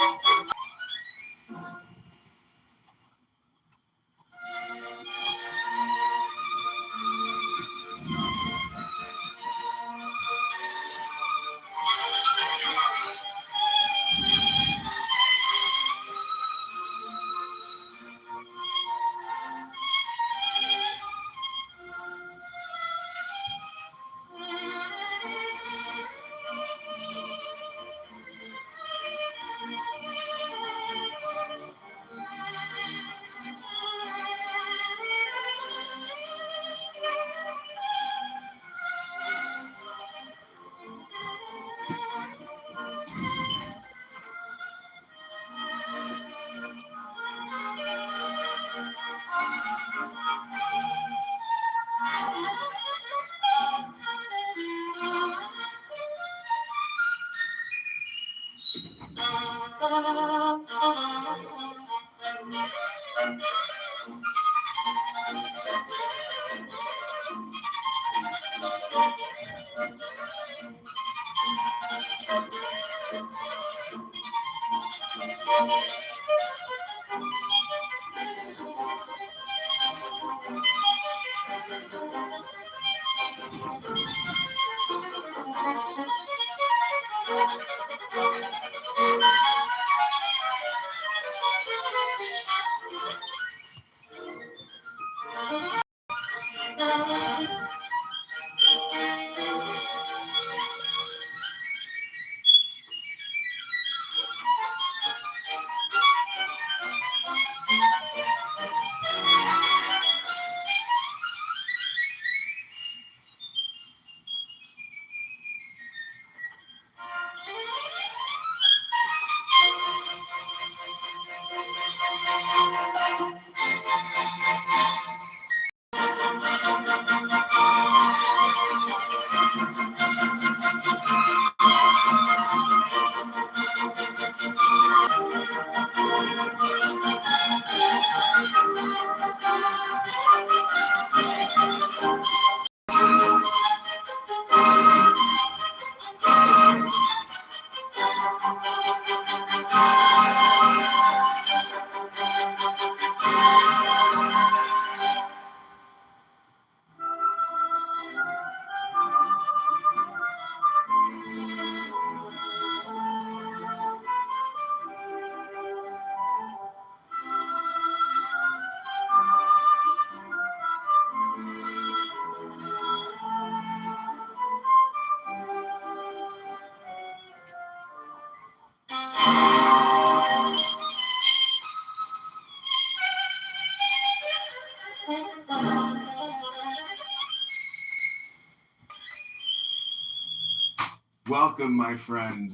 Welcome, my friend.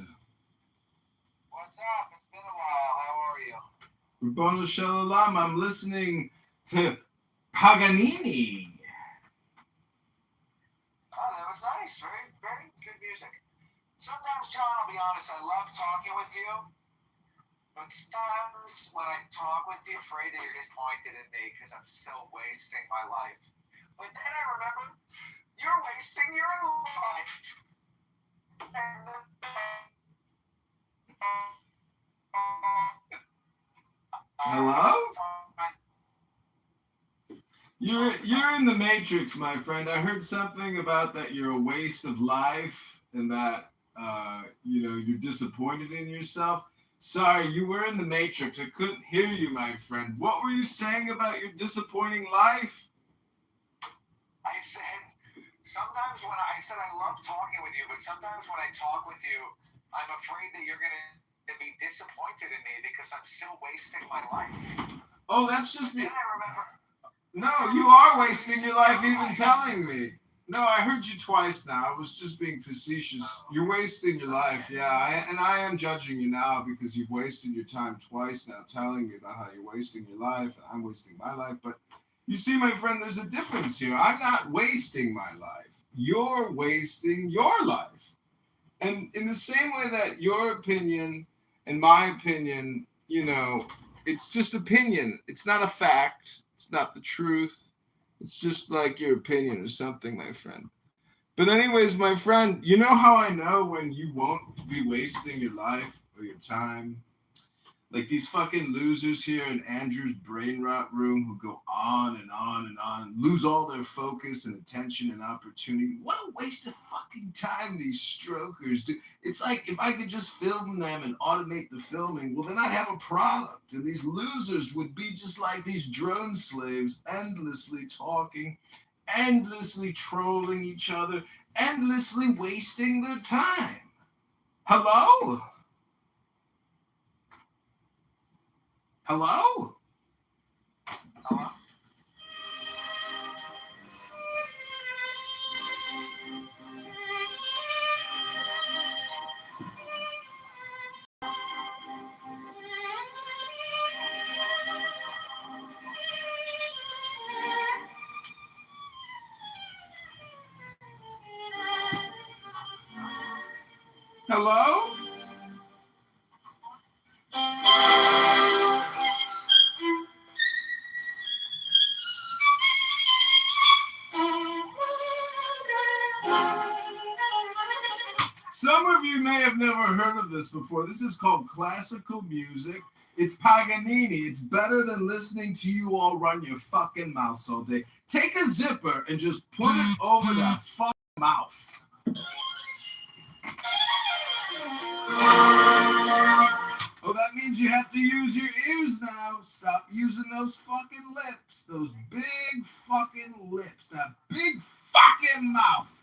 What's up? It's been a while. How are you? Rabbanu Shalom, I'm listening to Paganini. Oh, that was nice. Very, very good music. Sometimes, John, I'll be honest, I love talking with you. But sometimes when I talk with you, I'm afraid that you're disappointed in me because I'm still wasting my life. But then I remember, you're wasting your life. Hello? You're in the Matrix, my friend. I heard something about that you're a waste of life and that you're disappointed in yourself. Sorry, you were in the Matrix. I couldn't hear you, my friend. What were you saying about your disappointing life? I said, sometimes when I said I love talking with you, but sometimes when I talk with you, I'm afraid that you're going to be disappointed in me because I'm still wasting my life. Oh, that's just me. Then I remember. No, you are wasting your life even telling me. No, I heard you twice now. I was just being facetious. You're wasting your life, yeah. And I am judging you now because you've wasted your time twice now telling me about how you're wasting your life and I'm wasting my life. But you see, my friend, there's a difference here. I'm not wasting my life. You're wasting your life. And in the same way that your opinion and my opinion, it's just opinion. It's not a fact. It's not the truth. It's just like your opinion or something, my friend. But anyways, my friend, you know how I know when you won't be wasting your life or your time? Like these fucking losers here in Andrew's brain rot room who go on and on and on, lose all their focus and attention and opportunity. What a waste of fucking time these strokers do. It's like if I could just film them and automate the filming, well, then I'd have a product. And these losers would be just like these drone slaves, endlessly talking, endlessly trolling each other, endlessly wasting their time. Hello? Hello? Hello? Hello? Some of you may have never heard of this before. This is called classical music. It's Paganini. It's better than listening to you all run your fucking mouths all day. Take a zipper and just put it over that fucking mouth. Oh, that means you have to use your ears now. Stop using those fucking lips. Those big fucking lips. That big fucking mouth.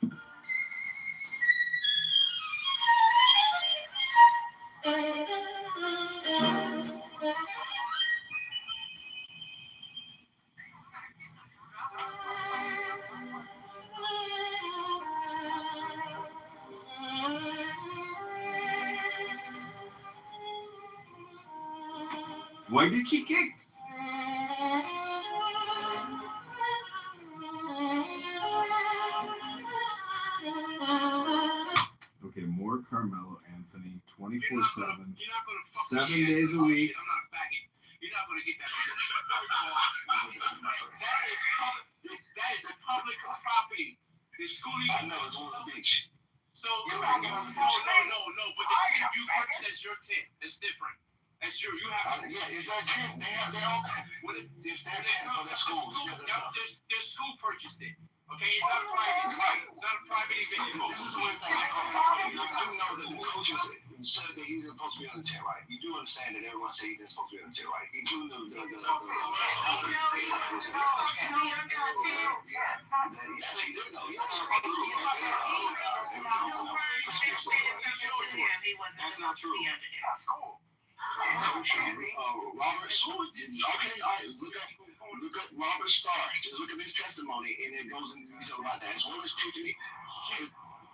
Why did she kick? Okay, more Carmelo Anthony, 24/7, 7 days a week. I'm not a faggot. You're not going to get that. That is public property. The school. I know, it's on the beach. So, no. But the tent you purchased as your tent. It's different. That's your. You have. Yeah, it's their tent. They have their own. It's their tent for their school. Their school purchased it. Okay, it's not a private. It's not a private event. This is the one thing I call it. You do know that the coaches said that he's supposed to be on the tent, right? You do understand that everyone said he's supposed to be on the tent, right? Including the yes, he did know. That's not true. That's cool. Robert, look up Robert Starr. Just look at his testimony, and it goes into detail about that. As well as Tiffany.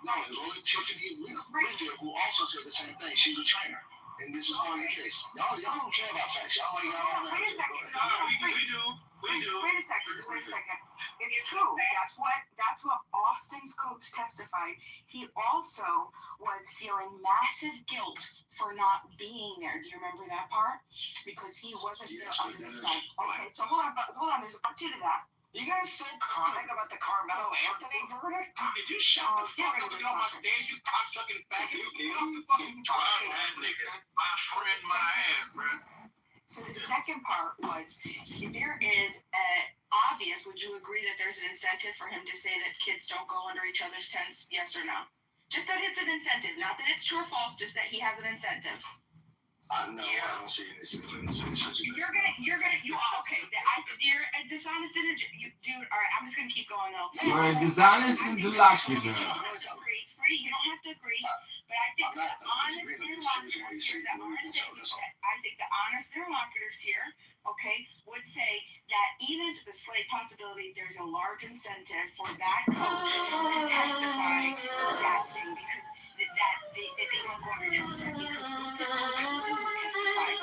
No, it was only Tiffany Bridget who also said the same thing. She's a trainer. And this is only the case. Y'all don't care about facts. Y'all like y'all. Wait a second. We do. Wait a second. Just wait a second. It's true. That's what Austin's coach testified. He also was feeling massive guilt for not being there. Do you remember that part? Because he wasn't there on the side. Okay, so hold on. There's a part two to that. You guys still crying about the Carmelo Anthony verdict? Did you shut the fuck up and get on my stage, you cocksucking faggot? Get off the fucking drive, that nigga. My friend, my ass, bro. So the second part was, there is obvious, would you agree that there's an incentive for him to say that kids don't go under each other's tents, yes or no? Just that it's an incentive, not that it's true or false, just that he has an incentive. No, I don't see this. You're a dishonest dude. All right, I'm just gonna keep going though. You're a dishonest interlocutor. You don't have to agree, Free. You don't have to agree. But I think the honest interlocutors here, I think the honest interlocutors here, okay, would say that even if the slight possibility, there's a large incentive for that coach to testify that thing because that they don't go under each other's tent because the coach will testify.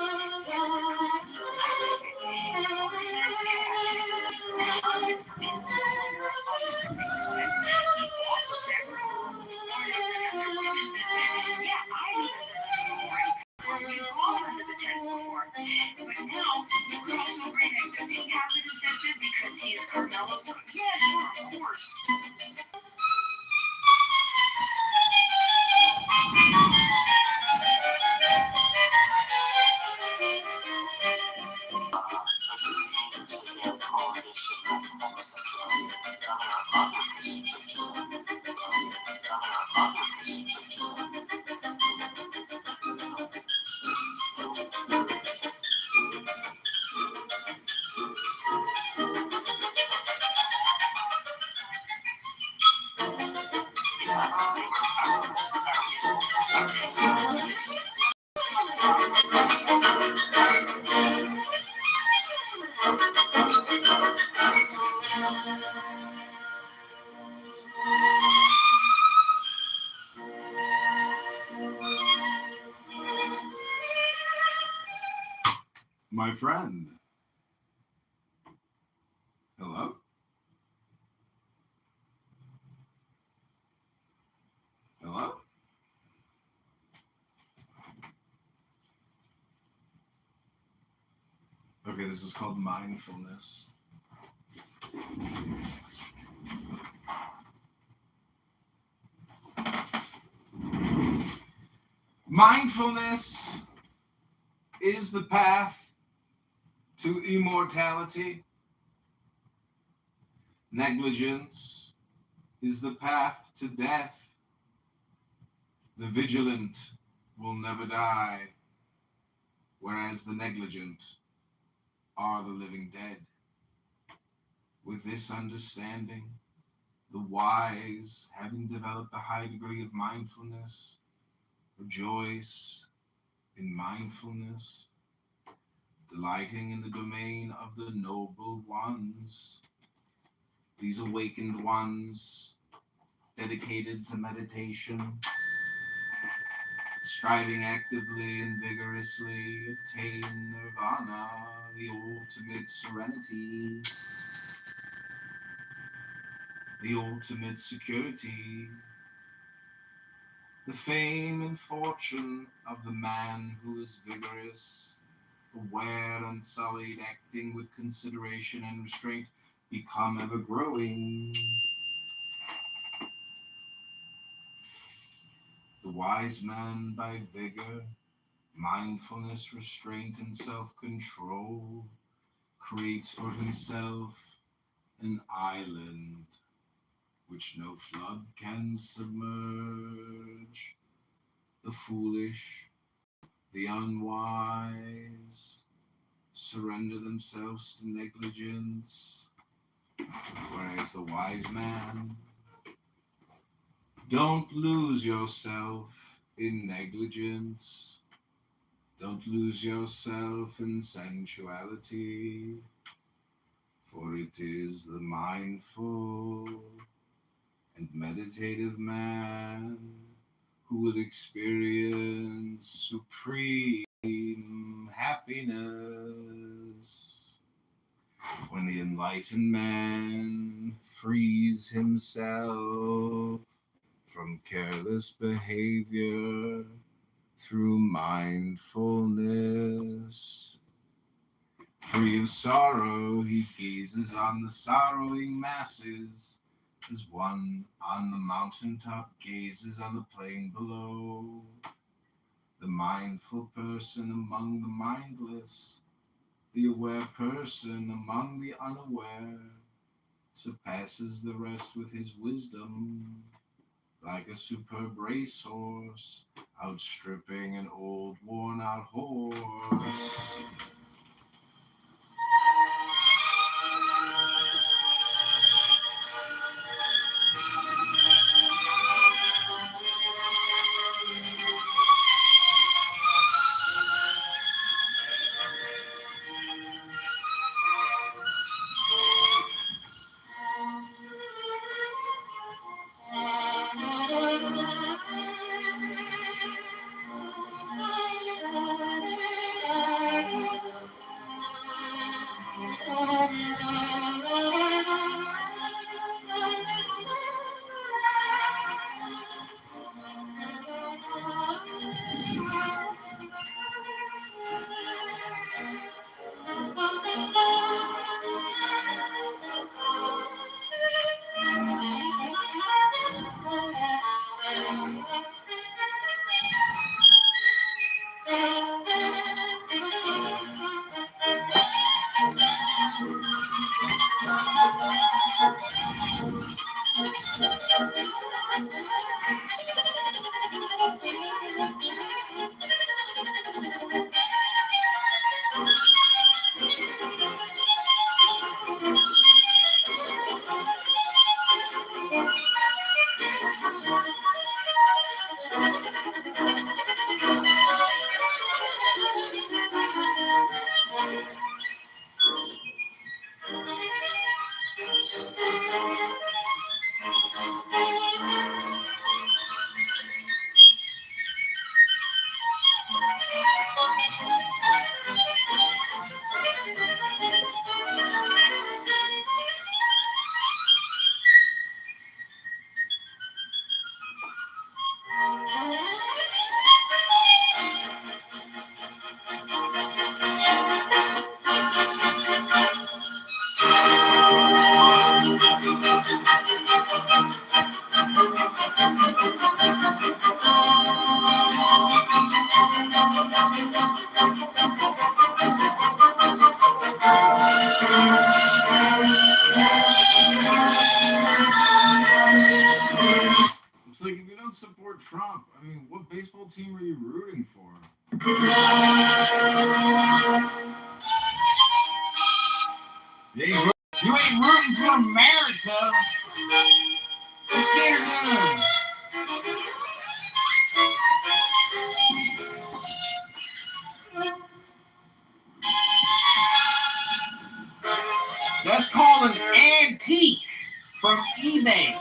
But now, you could also agree that does he have an incentive because he is Carmelo's? Yeah, sure, of course. My friend. Hello? Hello? Okay, this is called mindfulness. Mindfulness is the path to immortality. Negligence is the path to death. The vigilant will never die, whereas the negligent are the living dead. With this understanding, the wise, having developed a high degree of mindfulness, rejoice in mindfulness, delighting in the domain of the noble ones. These awakened ones, dedicated to meditation, striving actively and vigorously, attain nirvana, the ultimate serenity, the ultimate security, the fame and fortune of the man who is vigorous, aware, unsullied, acting with consideration and restraint, become ever growing. The wise man by vigor, mindfulness, restraint, and self-control creates for himself an island which no flood can submerge. The foolish, the unwise surrender themselves to negligence, whereas the wise man, don't lose yourself in negligence. Don't lose yourself in sensuality, for it is the mindful and meditative man who would experience supreme happiness when the enlightened man frees himself from careless behavior through mindfulness. Free of sorrow, he gazes on the sorrowing masses as one on the mountaintop gazes on the plain below. The mindful person among the mindless, the aware person among the unaware, surpasses the rest with his wisdom, like a superb racehorse, outstripping an old worn-out horse. It's like, if you don't support Trump, I mean, what baseball team are you rooting for? You ain't rooting for America. Let's get her done. That's called an antique from eBay.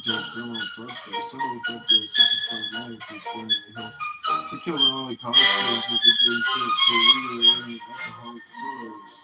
detailed criminal frustrated. Somebody thought the assistant for the night before he killed an only college student who could do shit to legally alcoholic drugs.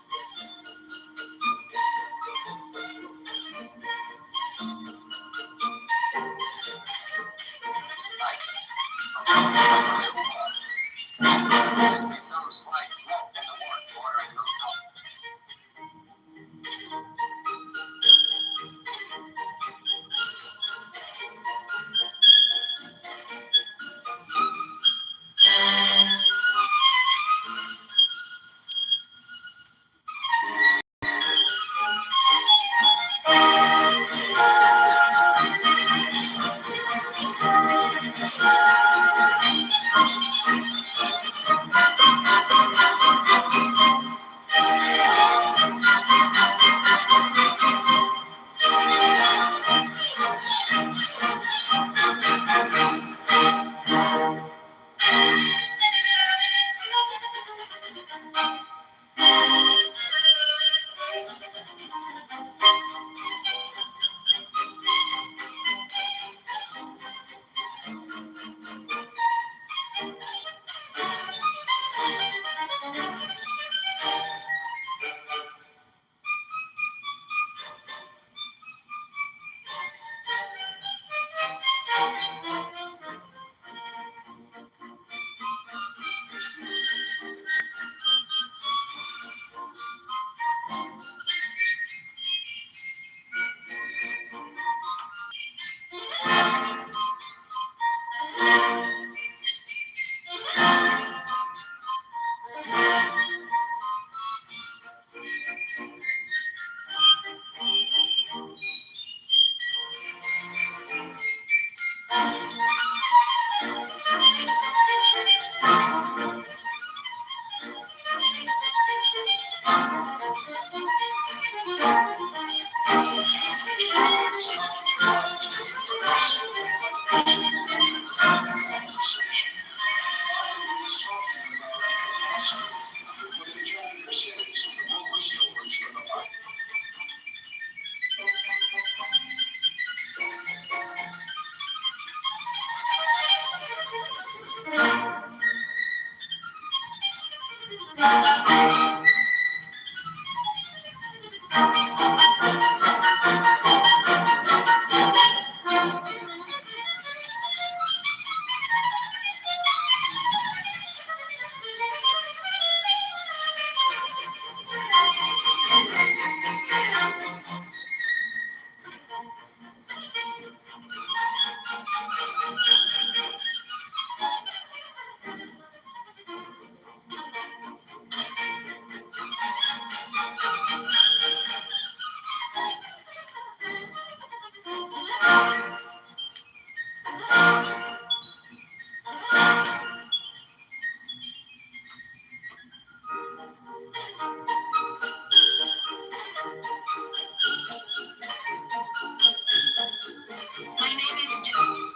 My name is Joe.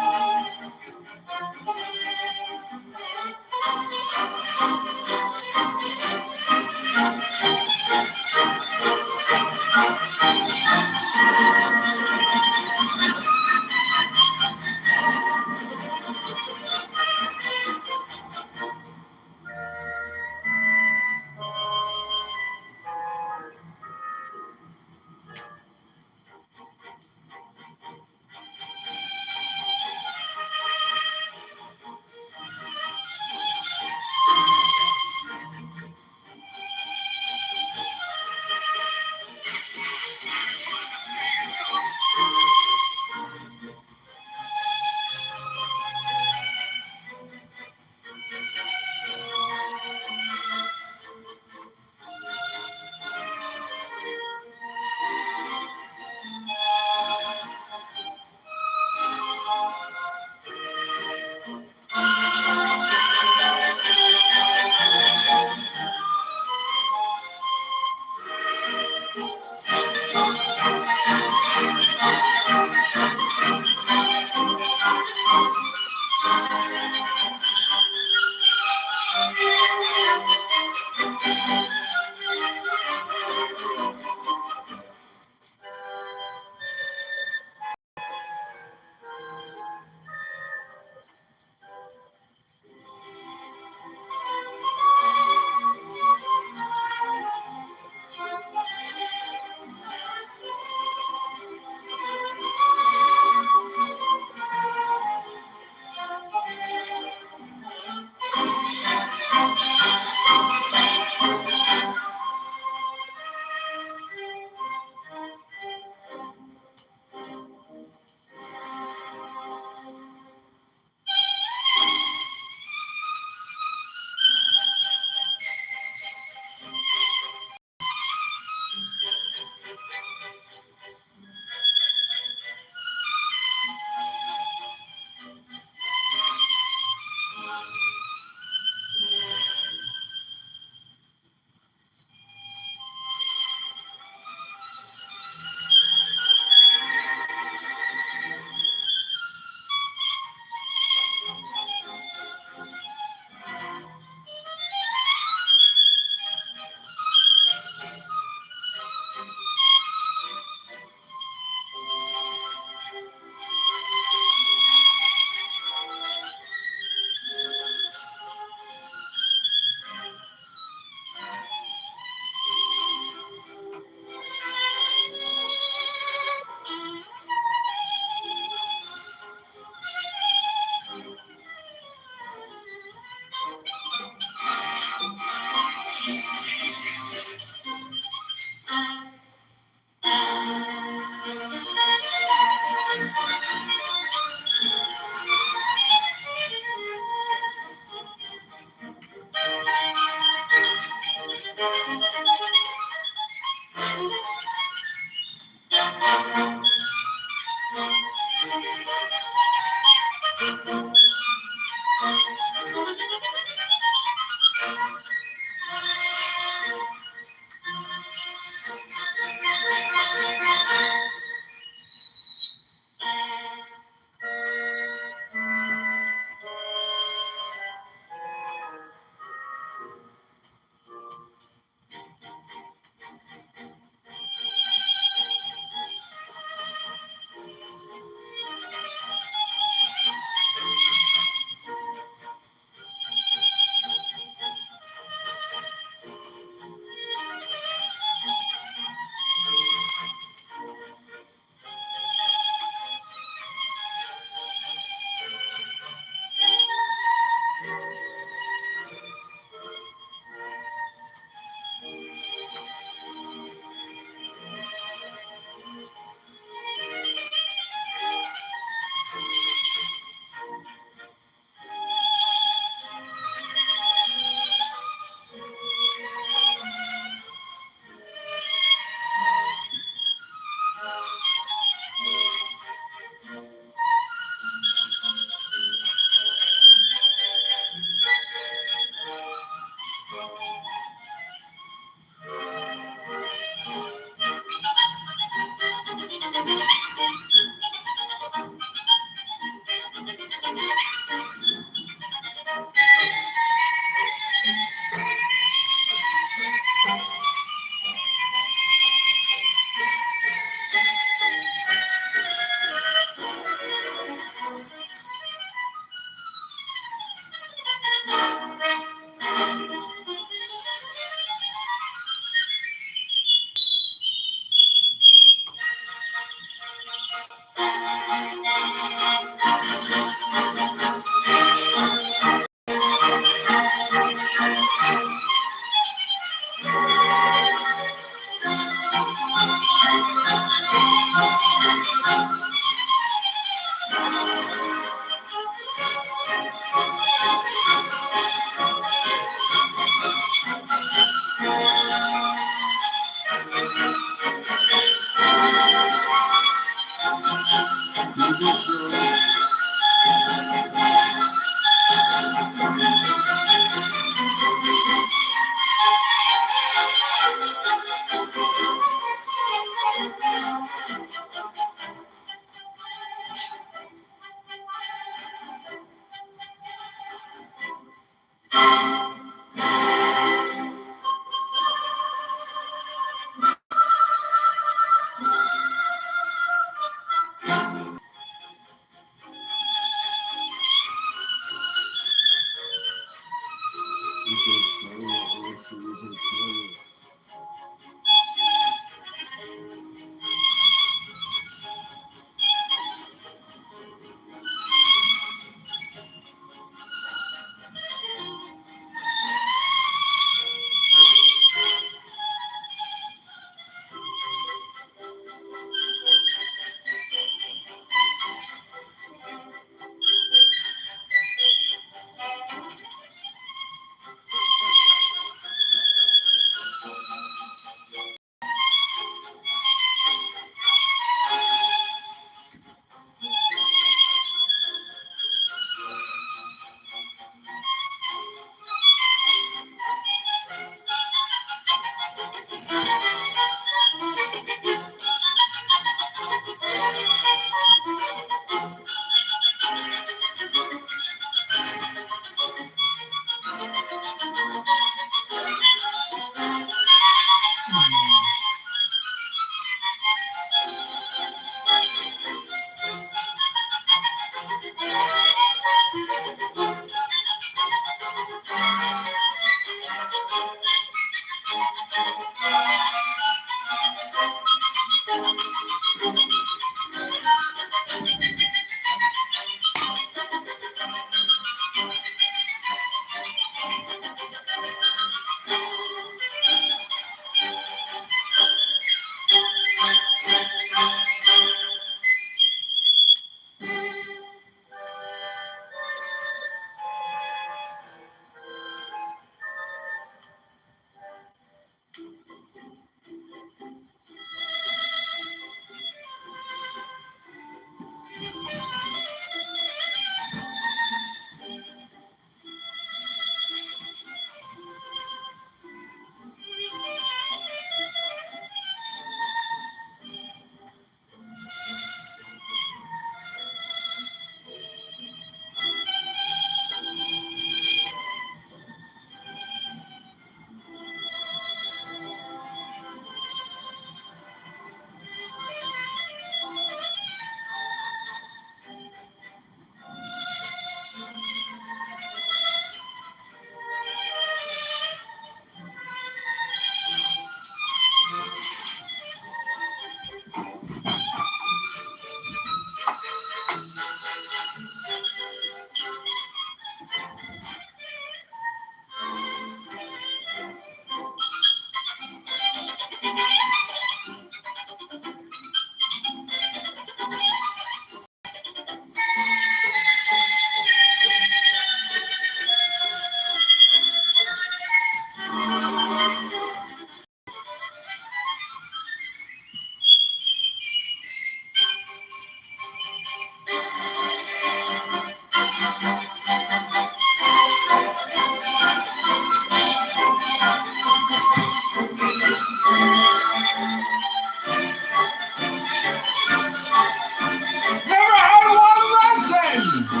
Never had one lesson.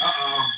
Uh-oh.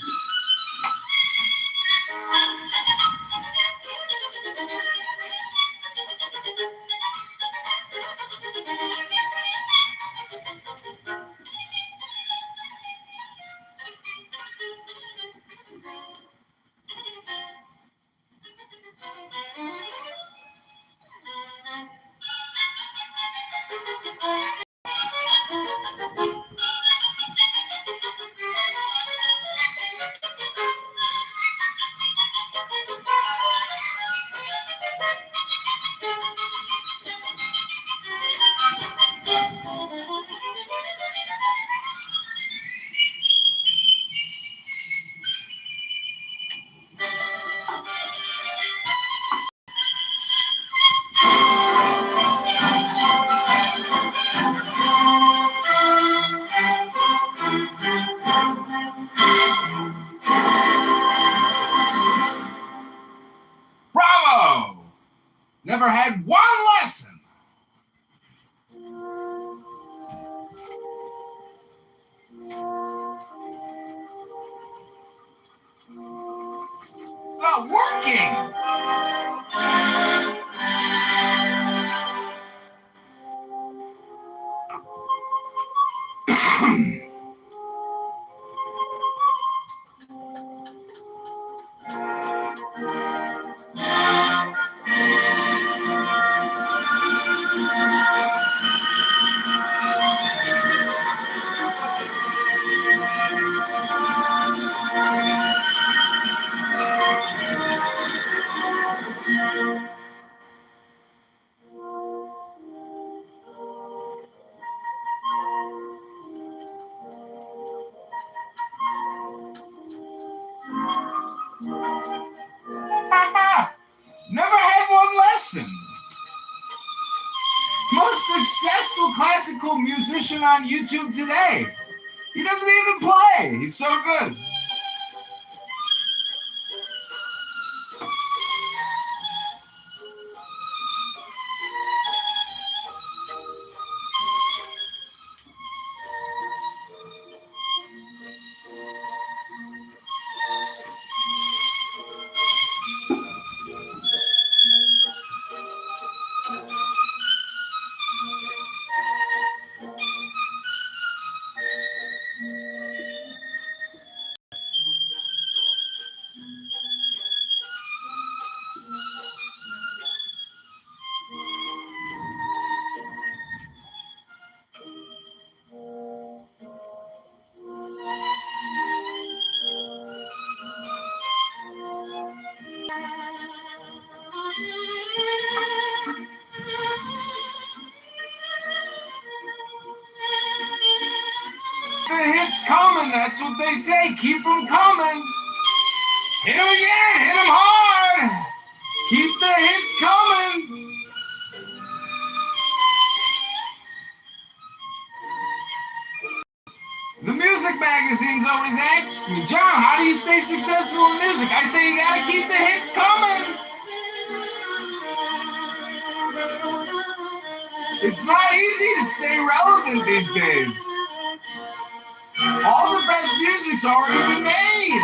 Bravo! Never had one lesson. It's not working. most successful classical musician on YouTube today. He doesn't even play. He's so good. The hits coming, that's what they say. Keep them coming. Hit them again, hit them hard. Keep the hits coming. The music magazines always ask me, John, how do you stay successful in music? I say you gotta keep the hits coming. It's not easy to stay relevant these days. All the best music's already been made.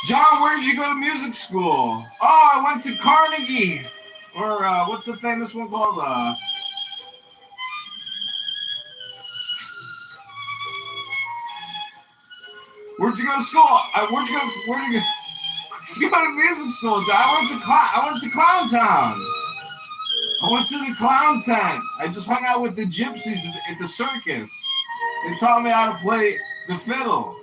John, where did you go to music school? Oh, I went to Carnegie. Or what's the famous one called? Where'd you go to school? Where'd you go to music school, John? I went to Clown Town. I went to the clown tent. I just hung out with the gypsies at the circus. They taught me how to play the fiddle.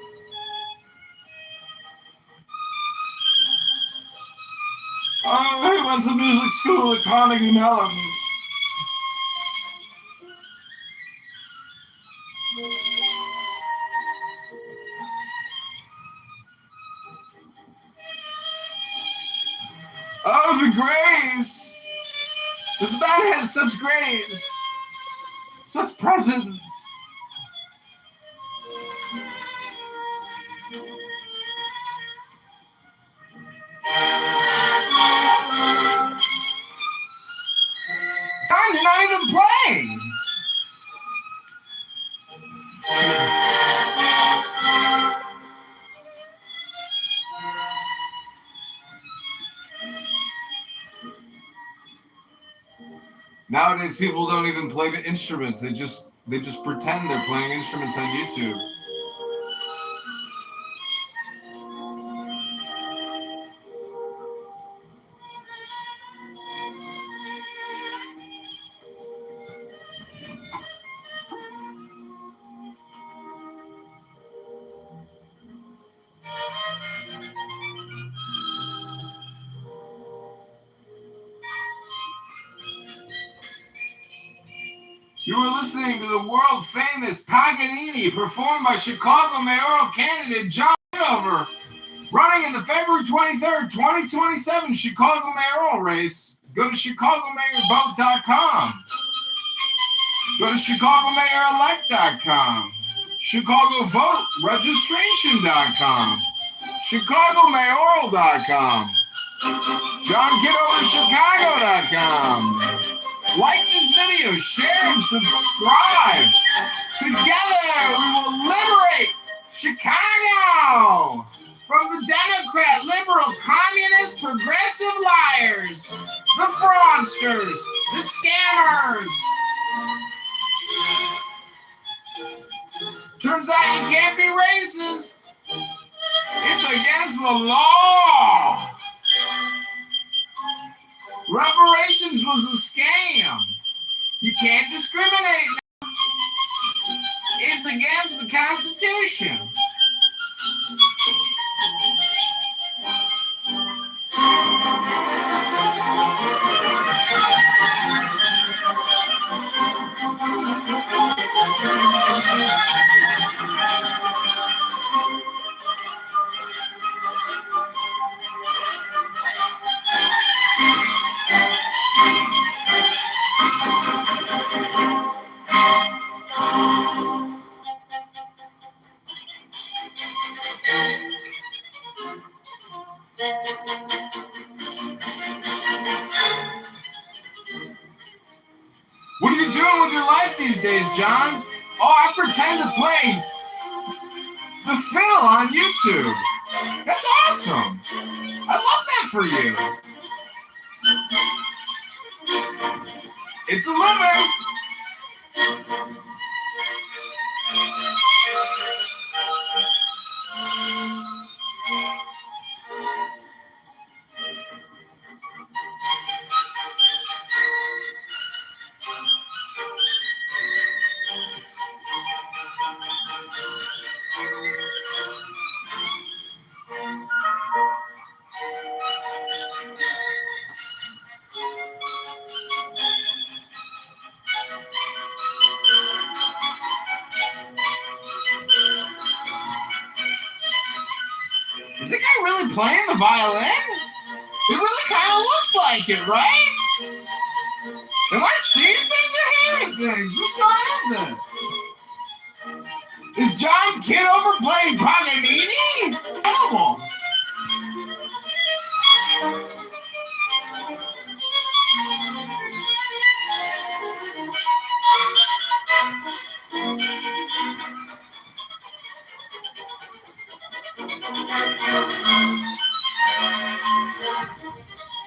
I went to music school at Carnegie Mellon. Oh, the grace! This man has such grace, such presence. John, you're not even playing. Nowadays, people don't even play the instruments. They just pretend they're playing instruments on YouTube. You are listening to the world-famous Paganini, performed by Chicago mayoral candidate John Kitover, running in the February 23rd, 2027 Chicago mayoral race. Go to ChicagoMayorVote.com. Go to ChicagoMayorElect.com. ChicagoVoteRegistration.com. ChicagoMayoral.com. JohnKitoverChicago.com. Like this video, share and subscribe. Together we will liberate Chicago from the Democrat, liberal, communist, progressive liars, the fraudsters, the scammers. Turns out you can't be racist. It's against the law. Reparations was a scam. You can't discriminate now. It's against the Constitution. you doing with your life these days, John? Oh, I pretend to play the fiddle on YouTube. That's awesome. I love that for you. It's a living. Is the guy really playing the violin? It really kind of looks like it, right? Am I seeing things or hearing things? Which one is it? Is John Kitover playing Paganini? Incredible.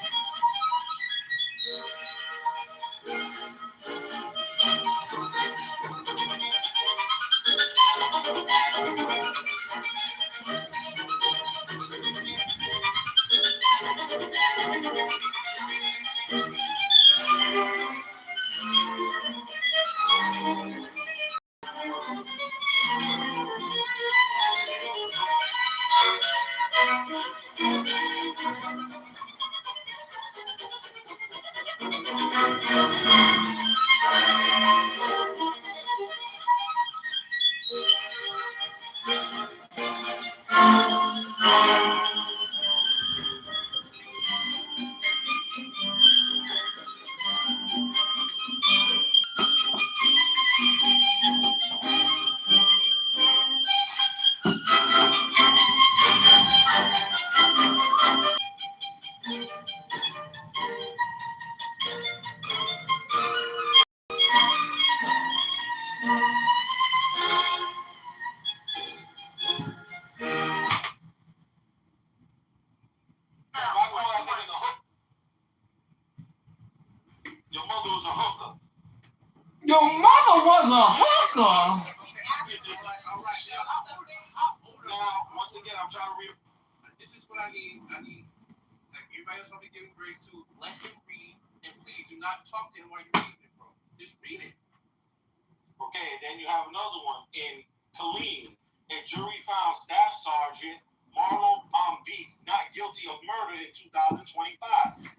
Your mother was a hooker. Your mother was a hooker? Now, once again, I'm trying to read. This is what I need. Like everybody else, I'll be giving grace to. Let him read, and please do not talk to him while you're reading it, bro. Just read it. Okay, then you have another one in Killeen. A jury found Staff Sergeant Marlo Beast not guilty of murder in 2025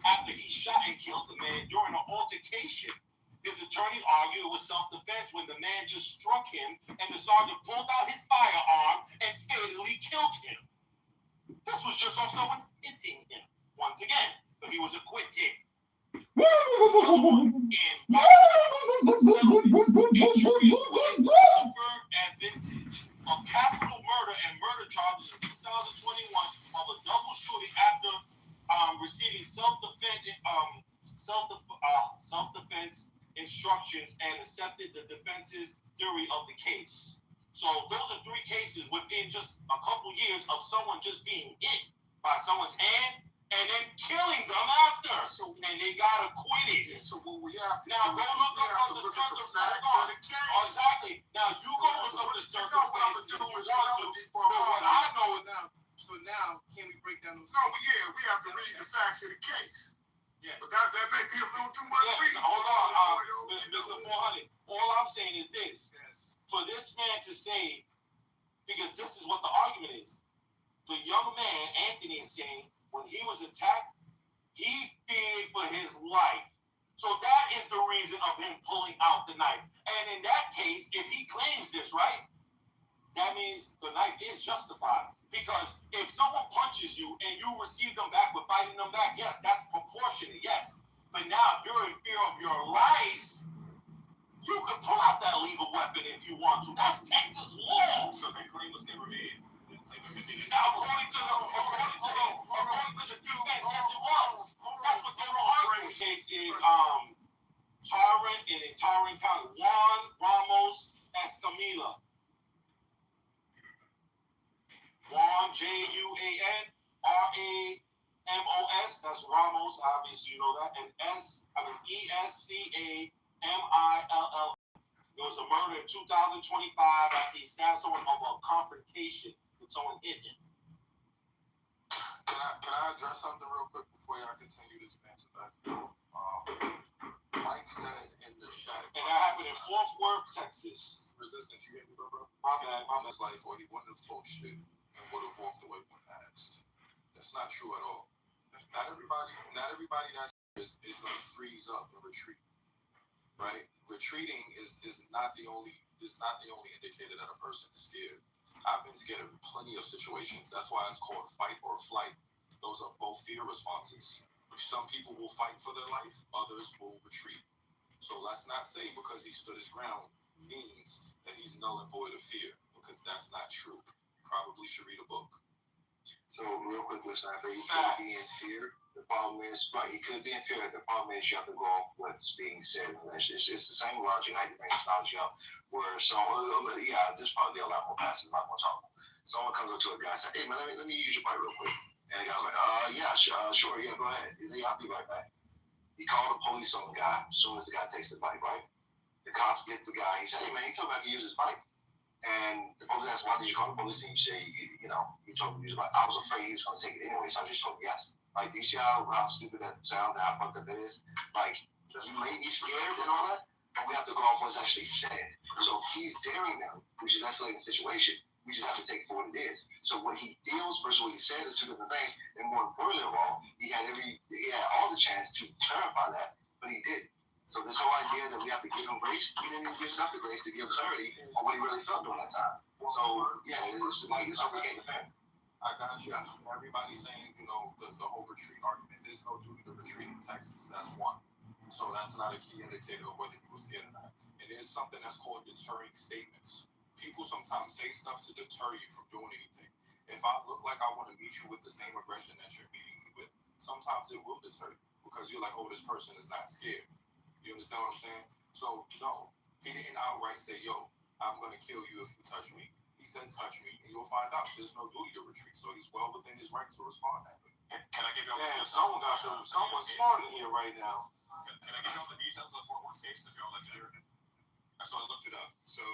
after he shot and killed the man during an altercation. His attorneys argued it was self-defense when the man just struck him and the sergeant pulled out his firearm and fatally killed him. This was just off someone hitting him. Once again, but he was acquitted. Advantage of capital murder and murder charges in 2021 of a double shooting after receiving self-defense instructions and accepted the defense's theory of the case. So those are three cases within just a couple years of someone just being hit by someone's hand and then killing them after. And they got acquitted. Yeah, so what we have Now go look up the circumstances. Exactly. Now you go look up the circumstances if you want to. But what I know is Now, so now, can we break down those? No, but yeah, we have to read the facts of the case. Yeah. But that may be a little too much reading. Hold on, Mr. 400. All I'm saying is this. Yes. For this man to say, because this is what the argument is. The young man, Anthony, is saying when he was attacked, he feared for his life. So that is the reason of him pulling out the knife. And in that case, if he claims this, right, that means the knife is justified. Because if someone punches you and you receive them back with fighting them back, yes, that's proportionate, yes. But now, if you're in fear of your life, you can pull out that legal weapon if you want to. That's Texas law. So that claim was never made. Now, according to the defense, yes, it was. That's what they were arguing. Case is Tarrant in Tarrant County. Juan Ramos Escamilla. Juan, J-U-A-N-R-A-M-O-S. That's Ramos, obviously you know that. And E-S-C-A-M-I-L-L. There was a murder in 2025 after he stabbed someone over a confrontation with someone hit him. Can I address something real quick before y'all continue this answer back? Mike said in the chat, And that happened in Fort Worth, Texas. Resistance, you hit me, bro? My bad. His life, or he wouldn't have talked shit and would have walked away when asked. That's not true at all. Not everybody that's is going to freeze up and retreat, right? Retreating is not the only indicator that a person is scared. I've been scared of plenty of situations. That's why it's called fight or flight. Those are both fear responses. Some people will fight for their life, others will retreat. So let's not say because he stood his ground means that he's null and void of fear, because that's not true. You probably should read a book. So real quick, listen, I think he could be in fear. The problem is, right, he could be in fear. The problem is you have to go off what's being said. It's the same logic I can bring this knowledge up where this probably a lot more passive, a lot more talk. Someone comes up to a guy and says, hey man, let me use your bike real quick. And the guy's like, yeah, sure, yeah, go ahead. He's like, I'll be right back. He called the police on the guy as soon as the guy takes the bike, right? The cops get the guy. He said, hey man, he told me I could use his bike. And the police asked, why did you call the police? And you say, you told me to use it. I was afraid he was going to take it anyway, so I just told him yes. Like, you see how stupid that sounds and how fucked up it is? Like, you may be scared and all that, but we have to go off what's actually said. So he's daring them, which is escalating the situation. We just have to take it for what it is. So what he deals versus what he said is two different things. And more importantly of all, he had all the chance to clarify that, but he didn't. So this whole idea that we have to give him grace, he didn't even give enough the grace to give clarity on what he really felt during that time. So yeah, it's like it's obligated family. I got you. Everybody's saying, the whole retreat argument. There's no duty to retreat in Texas. That's one. So that's not a key indicator of whether you were scared or not. And there's something that's called deterring statements. People sometimes say stuff to deter you from doing anything. If I look like I want to meet you with the same aggression that you're meeting me with, sometimes it will deter you because you're like, oh, this person is not scared. You understand what I'm saying? So, no, he didn't outright say, yo, I'm going to kill you if you touch me. He said, touch me, and you'll find out there's no duty to retreat. So he's well within his right to respond that way. Can I give you all the details? Someone's smart in here right now. Can I give you all the details of the Fort Worth case if y'all like to hear it? So I looked it up. So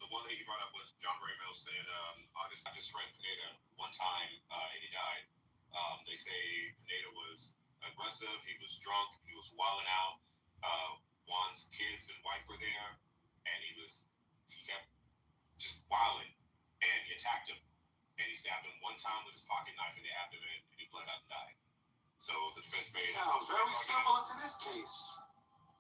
the one that he brought up was John Ramos said August just ran Pineda one time and he died. They say Pineda was aggressive, he was drunk, he was wilding out. Juan's kids and wife were there, and he kept just wilding, and he attacked him, and he stabbed him one time with his pocket knife in the abdomen, and he bled out and died. So the defense made sounds very similar to this case.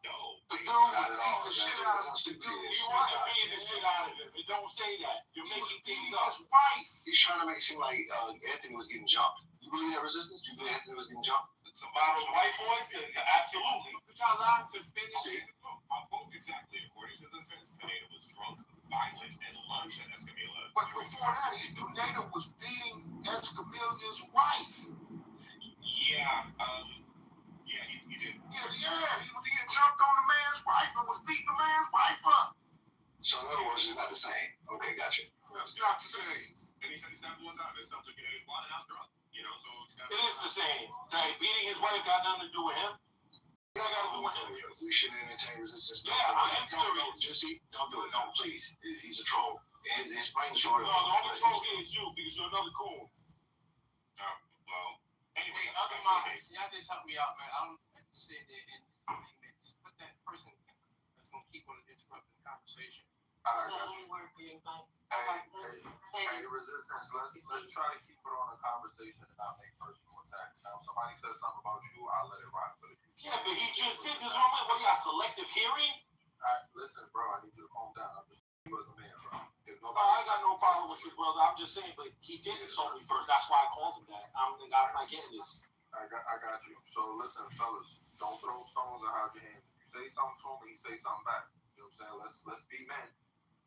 No, the dude was beating the shit out of him. You want to beat the shit out of him. It don't say that. You're making things up. His wife. He's trying to make it seem like Anthony was getting jumped. You believe that resistance? You believe Anthony was getting jumped? Some model white boys? Absolutely. But y'all allowed to finish it. I'll quote exactly. According to the defense, Pineda was drunk, violent, and lunged at Escamilla. But before that, Pineda was beating Escamilla's wife. Yeah, he did. Yeah, he had jumped on the man's wife and was beating the man's wife up. So in other words, it's not the same. Okay, gotcha. It's not the same. And he said he stabbed one time. It's something, he's blotting out drunk. So it is the same. That beating his wife got nothing to do with him. That got to do with him. We shouldn't entertain resistance. Yeah, I am serious. Don't do it. Don't, please. He's a troll. His brain's short. No, the only troll here is you because you're another coon. Well, anyway, other minds, y'all just help me out, man. I don't sit there and just put that person that's gonna keep on interrupting the conversation. I got you. Hey, resistance. Let's try to keep it on a conversation and not make personal attacks. Now, if somebody says something about you, I'll let it rock. But yeah, but he just did this one. What do you got? Selective hearing? Listen, bro. I need you to calm down. I'm just as a man, bro. I ain't got no problem with you, brother. I'm just saying, but he did insult me first. That's why I called him that. I'm not getting this. I got you. So listen, fellas, don't throw stones or hide your hands. If you say something to him, he say something back. You know what I'm saying? Let's be men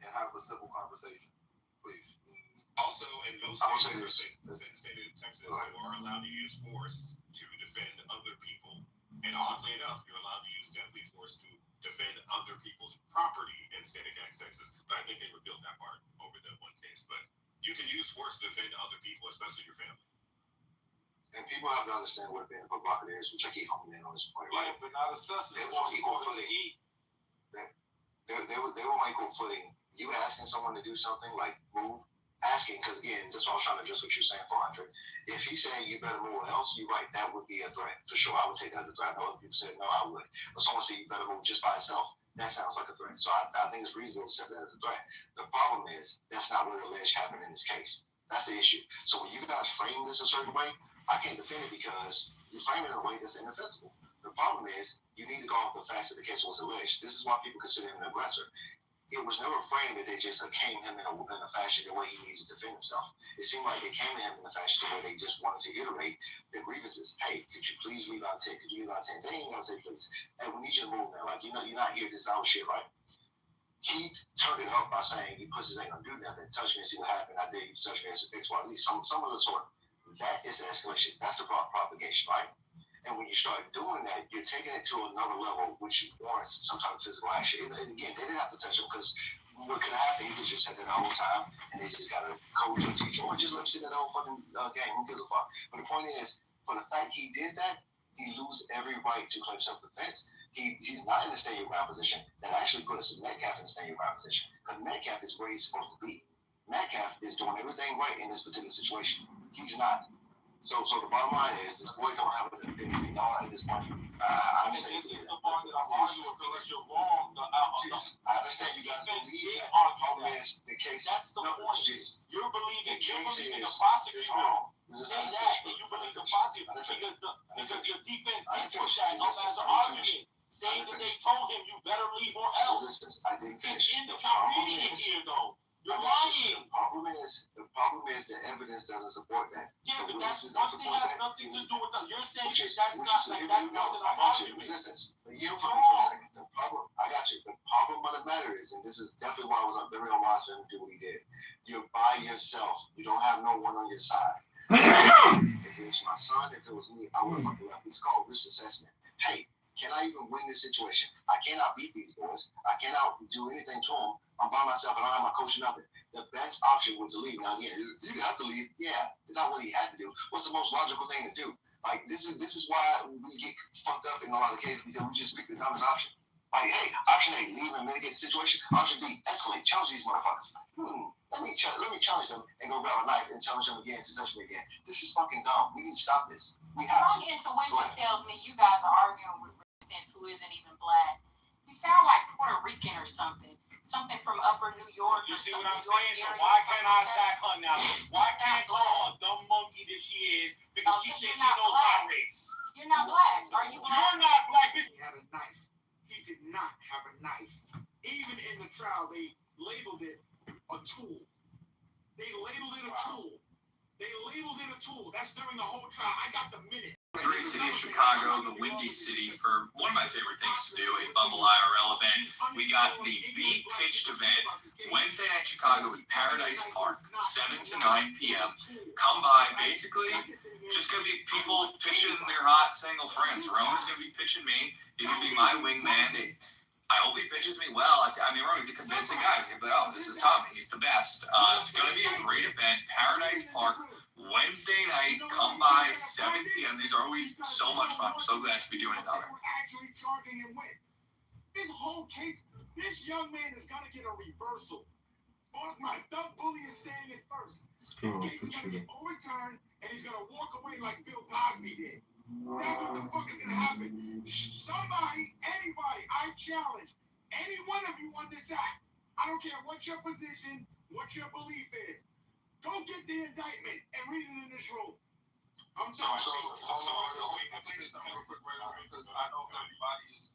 and have a civil conversation, please. Also, in most states in the state of Texas, you are allowed to use force to defend other people. And oddly enough, you're allowed to use deadly force to state against Texas. But I think they repealed that part over the one case. But you can use force to defend other people, especially your family. And people have to understand what being a provocateur is, which I keep honing in on this point, right? Yeah, but not excessive. They were equal footing. They were on equal footing. You asking someone to do something like move, asking, because again, that's what I was trying to address what you're saying, 400. If he's saying you better move or else, you're right, that would be a threat. For sure, I would take that as a threat. I know other people said no, I would. But someone say you better move just by itself, that sounds like a threat. So I think it's reasonable to set that as a threat. The problem is, that's not what alleged happened in this case. That's the issue. So when you guys frame this a certain way, I can't defend it because you frame it in a way that's indefensible. The problem is, you need to go off the facts that the case was alleged. This is why people consider him an aggressor. It was never framed that they just came him in a fashion the way he needs to defend himself. It seemed like they came to him in a fashion the way they just wanted to iterate the grievances. Hey, could you please leave out 10? Could you leave out 10? They ain't gonna say please. Hey, we need you to move now. Like, you're not here. This is our shit, right? He turned it up by saying, you pussies ain't gonna do nothing. Touch me and see what happened. I dare you to touch me and X, Y, Z. Some of the sort. That is escalation. That's the propagation, right? And when you start doing that, you're taking it to another level, which warrants some type of physical action. And again, they didn't have to touch him because what could happen, he could just sit there the whole time and they just got to coach or teach or just let him sit in the whole fucking game. Who gives a fuck? But the point is, for the fact he did that, he loses every right to claim self-defense. He's not in the stand your ground position. That actually puts Metcalf in the stand your ground position. Because Metcalf is where he's supposed to be. Metcalf is doing everything right in this particular situation. He's not. So the bottom line is, this boy don't have a defense. Y'all at this point. I understand. This is the part that I'm arguing because you're wrong. I understand you guys believe that. Problem is, the case. That's the point. You're believing the is prosecutor wrong. say that, and you believe the prosecutor because your defense did push that up as an argument, saying that they told him you better leave or else. I didn't finish. It's in the I'm reading it here though. You're lying. The problem is the evidence doesn't support that. Yeah, So but that's one thing has nothing to do with that. You're saying that's not like that wasn't an argument. Resistance. You're wrong. The problem, I got you. The problem of the matter is, and this is definitely why I was very unwise for him to do what he did. You're by yourself. You don't have no one on your side. If it was my son, if it was me, I would have fucking left. It's called risk assessment. Hey, can I even win this situation? I cannot beat these boys. I cannot do anything to them. I'm by myself and I have my coach, nothing. The best option was to leave. Now, yeah, you have to leave. Yeah, it's not what he had to do. What's the most logical thing to do? Like, this is why we get fucked up in a lot of cases because we just pick the dumbest option. Like, hey, option A, leave and mitigate the situation. Option D, escalate, challenge these motherfuckers. Let me challenge them and go grab a knife and challenge them again to touch me again. This is fucking dumb. We need to stop this. We have to. My intuition tells me you guys are arguing with residents who isn't even black. You sound like Puerto Rican or something. Something from upper New York. You see what I'm saying? So why can't I attack her now? Why can't I call her dumb monkey that she is? Because she thinks she knows my race. You're not black. Are you black? You're not black. He had a knife. He did not have a knife. Even in the trial, they labeled it a tool. They labeled it a tool. That's during the whole trial. I got the minute. Great city of Chicago, the Windy City, for one of my favorite things to do, a Bubble IRL event. We got the Beat Pitched event Wednesday night Chicago at Paradise Park, 7 to 9 p.m. Come by, basically, just going to be people pitching their hot single friends. Rowan's going to be pitching me. He's going to be my wingman. I hope he pitches me well. I mean, Rowan's a convincing guy. He's going to be like, oh, this is Tommy. He's the best. It's going to be a great event. Paradise Park, Wednesday night, come by, 7 p.m. These are always so much fun. I'm so glad to be doing another. Actually charging him with this whole case. This young man is gonna get a reversal. But my dumb bully is saying it first. This case is gonna get overturned, and he's gonna walk away like Bill Cosby did. That's what the fuck is gonna happen. Somebody, anybody, I challenge any one of you on this act. I don't care what your position, what your belief is. Go get the indictment and read it in this room. I'm sorry. So hold on, real quick, because I know everybody is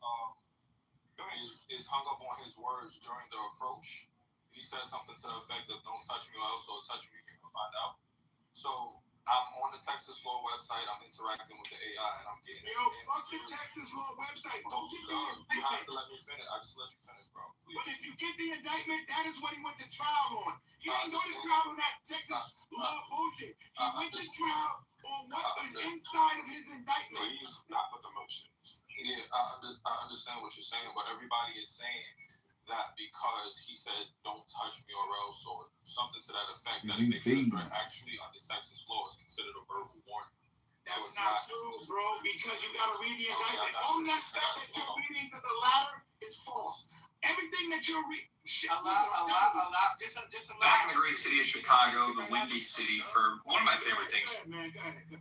hung up on his words during the approach. He said something to the effect of "Don't touch me, or else or touch me, you're gonna find out." So I'm on the Texas Law website. I'm interacting with the AI, and I'm getting. Yo, fuck the Texas Law website. Go get the indictment. You have to let me finish. I just let you finish, bro. Please. But if you get the indictment, that is what he went to trial on. He didn't go to trial on that Texas law bullshit. He went to trial on what is inside of his indictment. Please, not with emotions. Yeah, I understand what you're saying, but everybody is saying that because he said, "Don't touch me or else," or something to that effect, that You it makes it a feed. threat. Actually, under Texas law, is considered a verbal warning. That's not true, bro, because you gotta read the indictment. All that stuff that you're reading to the latter is false. Everything that you're reading. Back in the great city of Chicago, the Windy City, for one of my favorite things Go ahead, to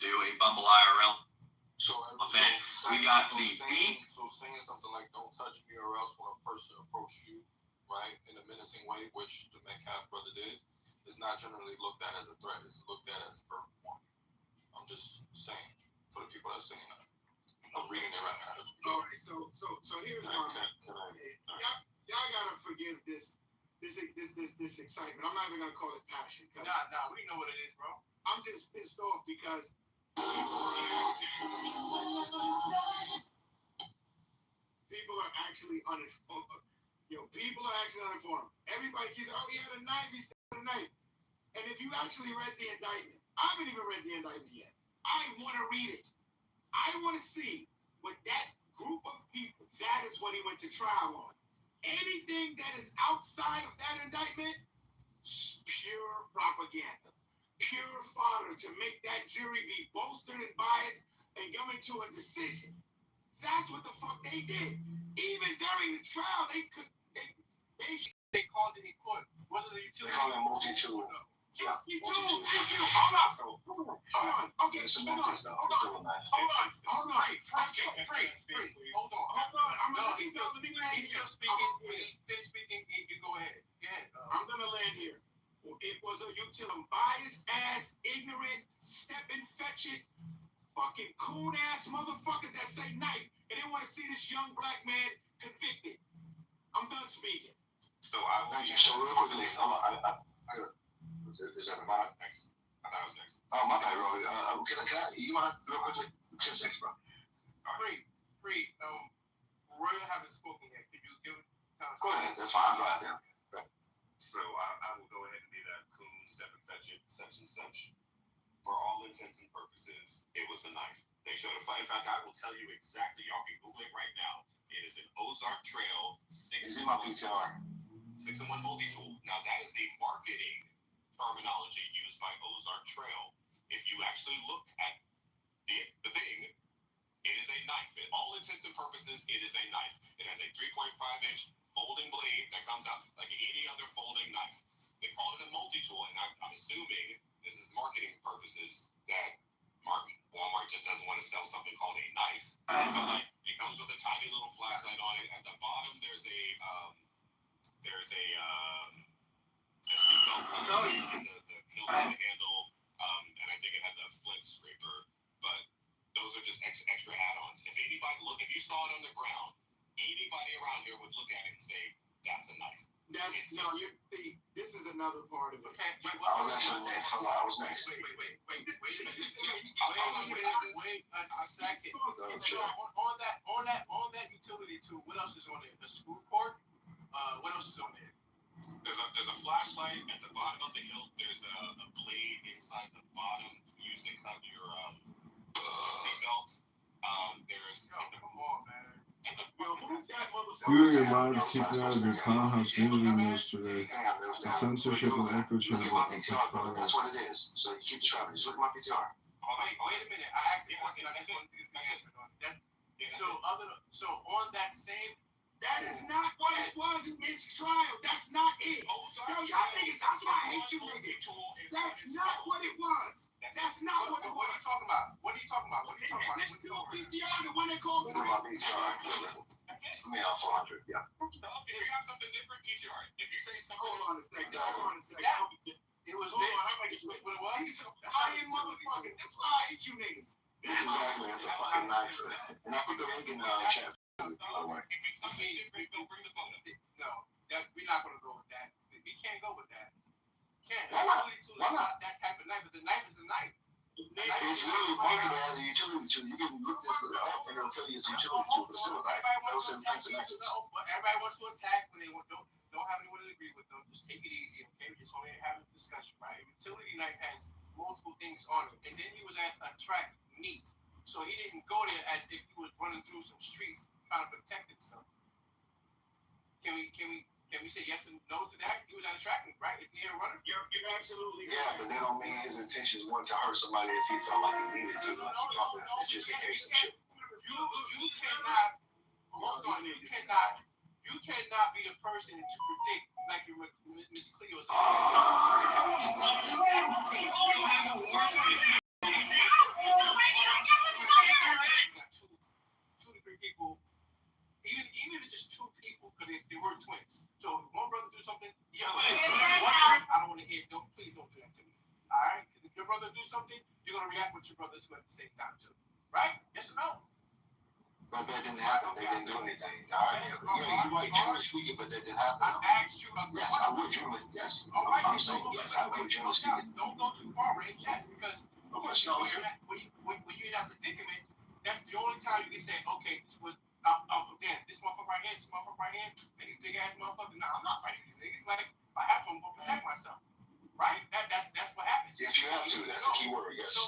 do, a Bumble IRL. So event. We got the beat. So saying something like "Don't touch me or else" when a person approached you, right, in a menacing way, which the Metcalf brother did, is not generally looked at as a threat. It's looked at as a verbal warning. I'm just saying for the people that are saying that. I'm reading it right now. All right, so here's my y'all gotta forgive this excitement. I'm not even gonna call it passion. Nah, we know what it is, bro. I'm just pissed off because people are actually uninformed. People are actually uninformed. Everybody keeps, "Oh, he had a knife. He stabbed a knife." And if you actually read the indictment, I haven't even read the indictment yet. I want to read it. I want to see what that group of people, that is what he went to trial on. Anything that is outside of that indictment, pure propaganda, pure fodder to make that jury be bolstered and biased and come into a decision. That's what the fuck they did. Even during the trial, they called it in court. Wasn't it utility? They call it multi-tool. Thank you. Hold on. Okay, hold on. I'm gonna keep going. Let me land here. He's speaking. You go ahead. I'm gonna land here. It was a utility biased ass, ignorant, stepping fetch it, fucking coon ass motherfucker that say knife and they want to see this young black man convicted. I'm done speaking. So I Thank you. So real quickly, is that mine? Next. I thought it was next. Oh, my bad, bro. Can I, you mind real quickly? 10 seconds, bro. Free. Roy haven't spoken yet. Could you give Go ahead. That's fine. I'm glad there. So I will go ahead and be that coon, step and fetch it, such and such. For all intents and purposes, it was a knife. They showed a fight. In fact, I will tell you exactly. Y'all can Google it right now. It is an Ozark Trail 6-in-1 multi-tool. Now, that is the marketing terminology used by Ozark Trail. If you actually look at the thing, it is a knife. In all intents and purposes, it is a knife. It has a 3.5-inch folding blade that comes out like any other folding knife. They call it a multi-tool, and I'm assuming this is marketing purposes that Walmart just doesn't want to sell something called a knife. But it comes with a tiny little flashlight on it. At the bottom, there's a seatbelt underneath the hilt of the handle, and I think it has a flint scraper. But those are just extra add-ons. If you saw it on the ground, anybody around here would look at it and say, "That's a knife." This is another part of it. Okay. I was next. Wait. Wait a minute. Wait a second. On that utility tool, what else is on there? The screw cord? What else is on there? There's a flashlight at the bottom of the hilt. There's a blade inside the bottom used to cut your seatbelt. There's come on, man. You and your minds keeping out of your townhouse newsroom yesterday. The censorship and echo chamber are pathetic. That's what it is. So you keep traveling. Just look at my PTR. Wait a minute. I actually want to answer on that. So on that same. That is not what it was in this trial. That's not it. Yo, y'all niggas, that's why I hate you niggas. That's not what it was. That's not what it was. What are you talking about? Listen to PTR, the one they called me. My PTR. Male 400, yeah. if you have something different, PCR. If you say something, Hold on a second. It was Hold on, I'm gonna get what it was. These are high-end motherfuckers. That's why I hate you niggas. Exactly, it's a fucking knife. And I put the link in the chat. if it's something different, don't bring the phone up. No, we're not going to go with that. We can't go with that. Can't. Why not? Why not? That type of knife, but the knife is a knife. It's really marketed as a utility tool. You can look this up and it'll tell you it's a utility tool, but still a knife. Everybody wants to attack when they don't have anyone to agree with them. Just take it easy, okay? We just only have a discussion, right? A utility knife has multiple things on it. And then he was at a track meet. So he didn't go there as if he was running through some streets trying to protect himself. Can we say yes and no to that? He was on the track, right? If he a runner, you're absolutely Yeah, but that don't mean his intentions weren't to hurt somebody if he felt like he needed to. It's just a case of shit. You cannot. Hold on, you cannot be a person to predict like Miss Cleo said. Two to three people, even if it's just two people, because they were twins. So if one brother do something, I don't want to hear. Please don't do that to me. All right? If your brother do something, you're gonna react with your brother too at the same time too, right? Yes or no? But that didn't happen. They didn't do anything. All right. Yeah, you're right, generally speaking, but that didn't happen. I asked you. Yes, I would generally. Yes. All right. I'm saying yes, I would generally speaking. Don't go too far, Ray. Yes, because of course, no. When you're in that predicament, that's the only time you can say, okay, this was damn, this motherfucker right here, and these big ass motherfuckers. No, I'm not fighting these niggas. Like, if I have to, I'm gonna protect myself. Right? That's what happens. If you have to, that's the key word, yes. So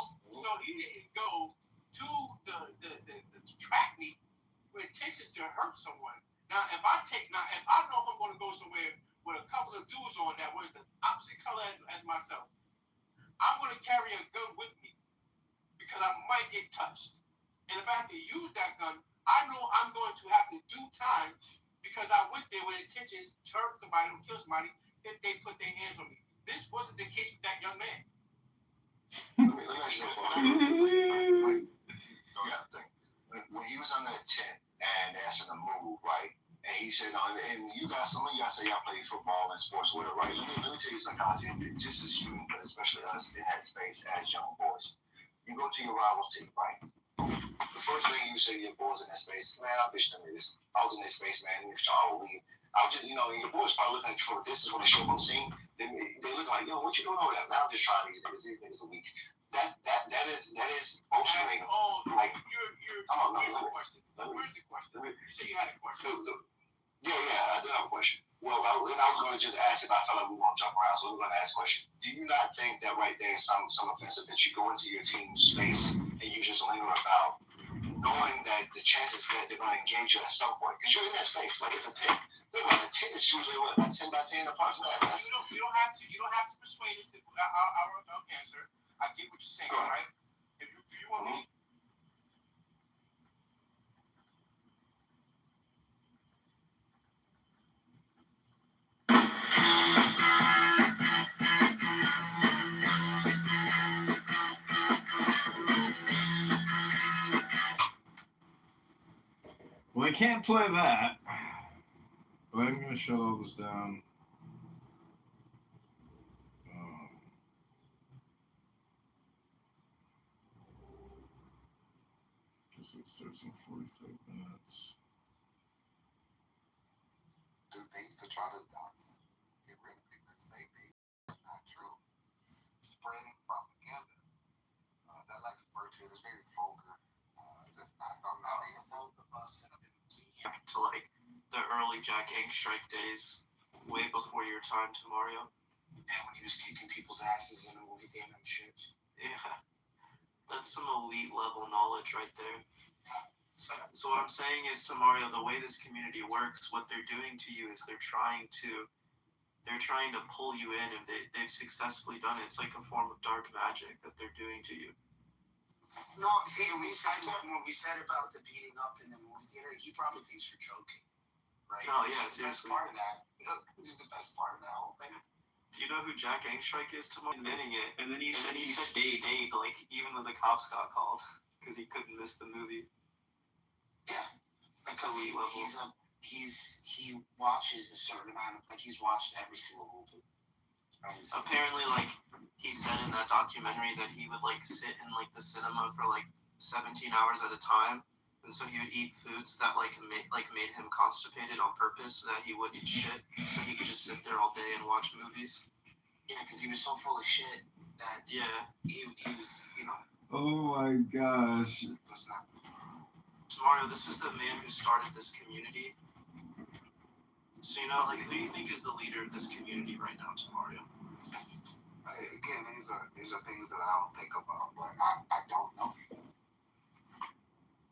he didn't go to the track meet with intentions to hurt someone. Now, if I know if I'm going to go somewhere with a couple of dudes on that were the opposite color as myself, I'm going to carry a gun with me because I might get touched. And if I have to use that gun, I know I'm going to have to do time because I went there with intentions to hurt somebody or kill somebody if they put their hands on me. This wasn't the case with that young man. Let me ask you a question. When he was on that tent and asking to move, right? And he said, and you guys, some of you guys say y'all play football and sports, whatever, right? Let me tell you something, College, just as you, but especially us in that space as young boys. You go to your rival team, right? The first thing you say to your boys in that space, man, I bitched them this. I was in this space, man. If y'all leave, I was just, your boys probably looking for this is what they show on the scene. They look like, yo, what you doing over there? Now I'm just trying these niggas a week. That is emotionally like. Where's the question? You said you had a question. Yeah, I do have a question. Well, I was going to just ask if I felt like we want to jump around, so we're going to ask a question. Do you not think that right there is some offensive that you go into your team's space and you just linger about, knowing that the chances that they're going to engage you at some point, because you're in that space, like it's a 10. Look, a 10 is usually what, about 10 by 10 apart from that. You don't have to persuade us. I'll answer. I get what you're saying, right? Do you want me? Well, I can't play that, but I'm going to shut all this down. Guess it starts in 45 minutes. Do things to try to get rid of people and say things not true. Spreading propaganda. That like virtue is very vulgar. Just not something that makes sense. To like the early Jack Hank strike days, way before your time to Mario. And when he was kicking people's asses in the movie theater and shit. Yeah, that's some elite level knowledge right there. So what I'm saying is, to Mario, the way this community works, what they're doing to you is they're trying to pull you in, and they've successfully done it. It's like a form of dark magic that they're doing to you. No, see, when we said about the beating up in the movie theater, he probably thinks you're joking, right? No, yeah, the best part of that. Is the best part of that whole thing. Do you know who Jack Angstrike is, tomorrow? Inventing it, and then he said stayed, like, even though the cops got called because he couldn't miss the movie. Yeah, because he watches a certain amount of, like, he's watched every single movie. Apparently, like, he said in that documentary that he would, like, sit in, like, the cinema for, like, 17 hours at a time, and so he would eat foods that, like, made him constipated on purpose so that he wouldn't eat shit, so he could just sit there all day and watch movies. Yeah, because he was so full of shit that he was, Oh my gosh. Mario, this is the man who started this community. So, like, who do you think is the leader of this community right now, Mario? Again, these are things that I don't think about, but I don't know.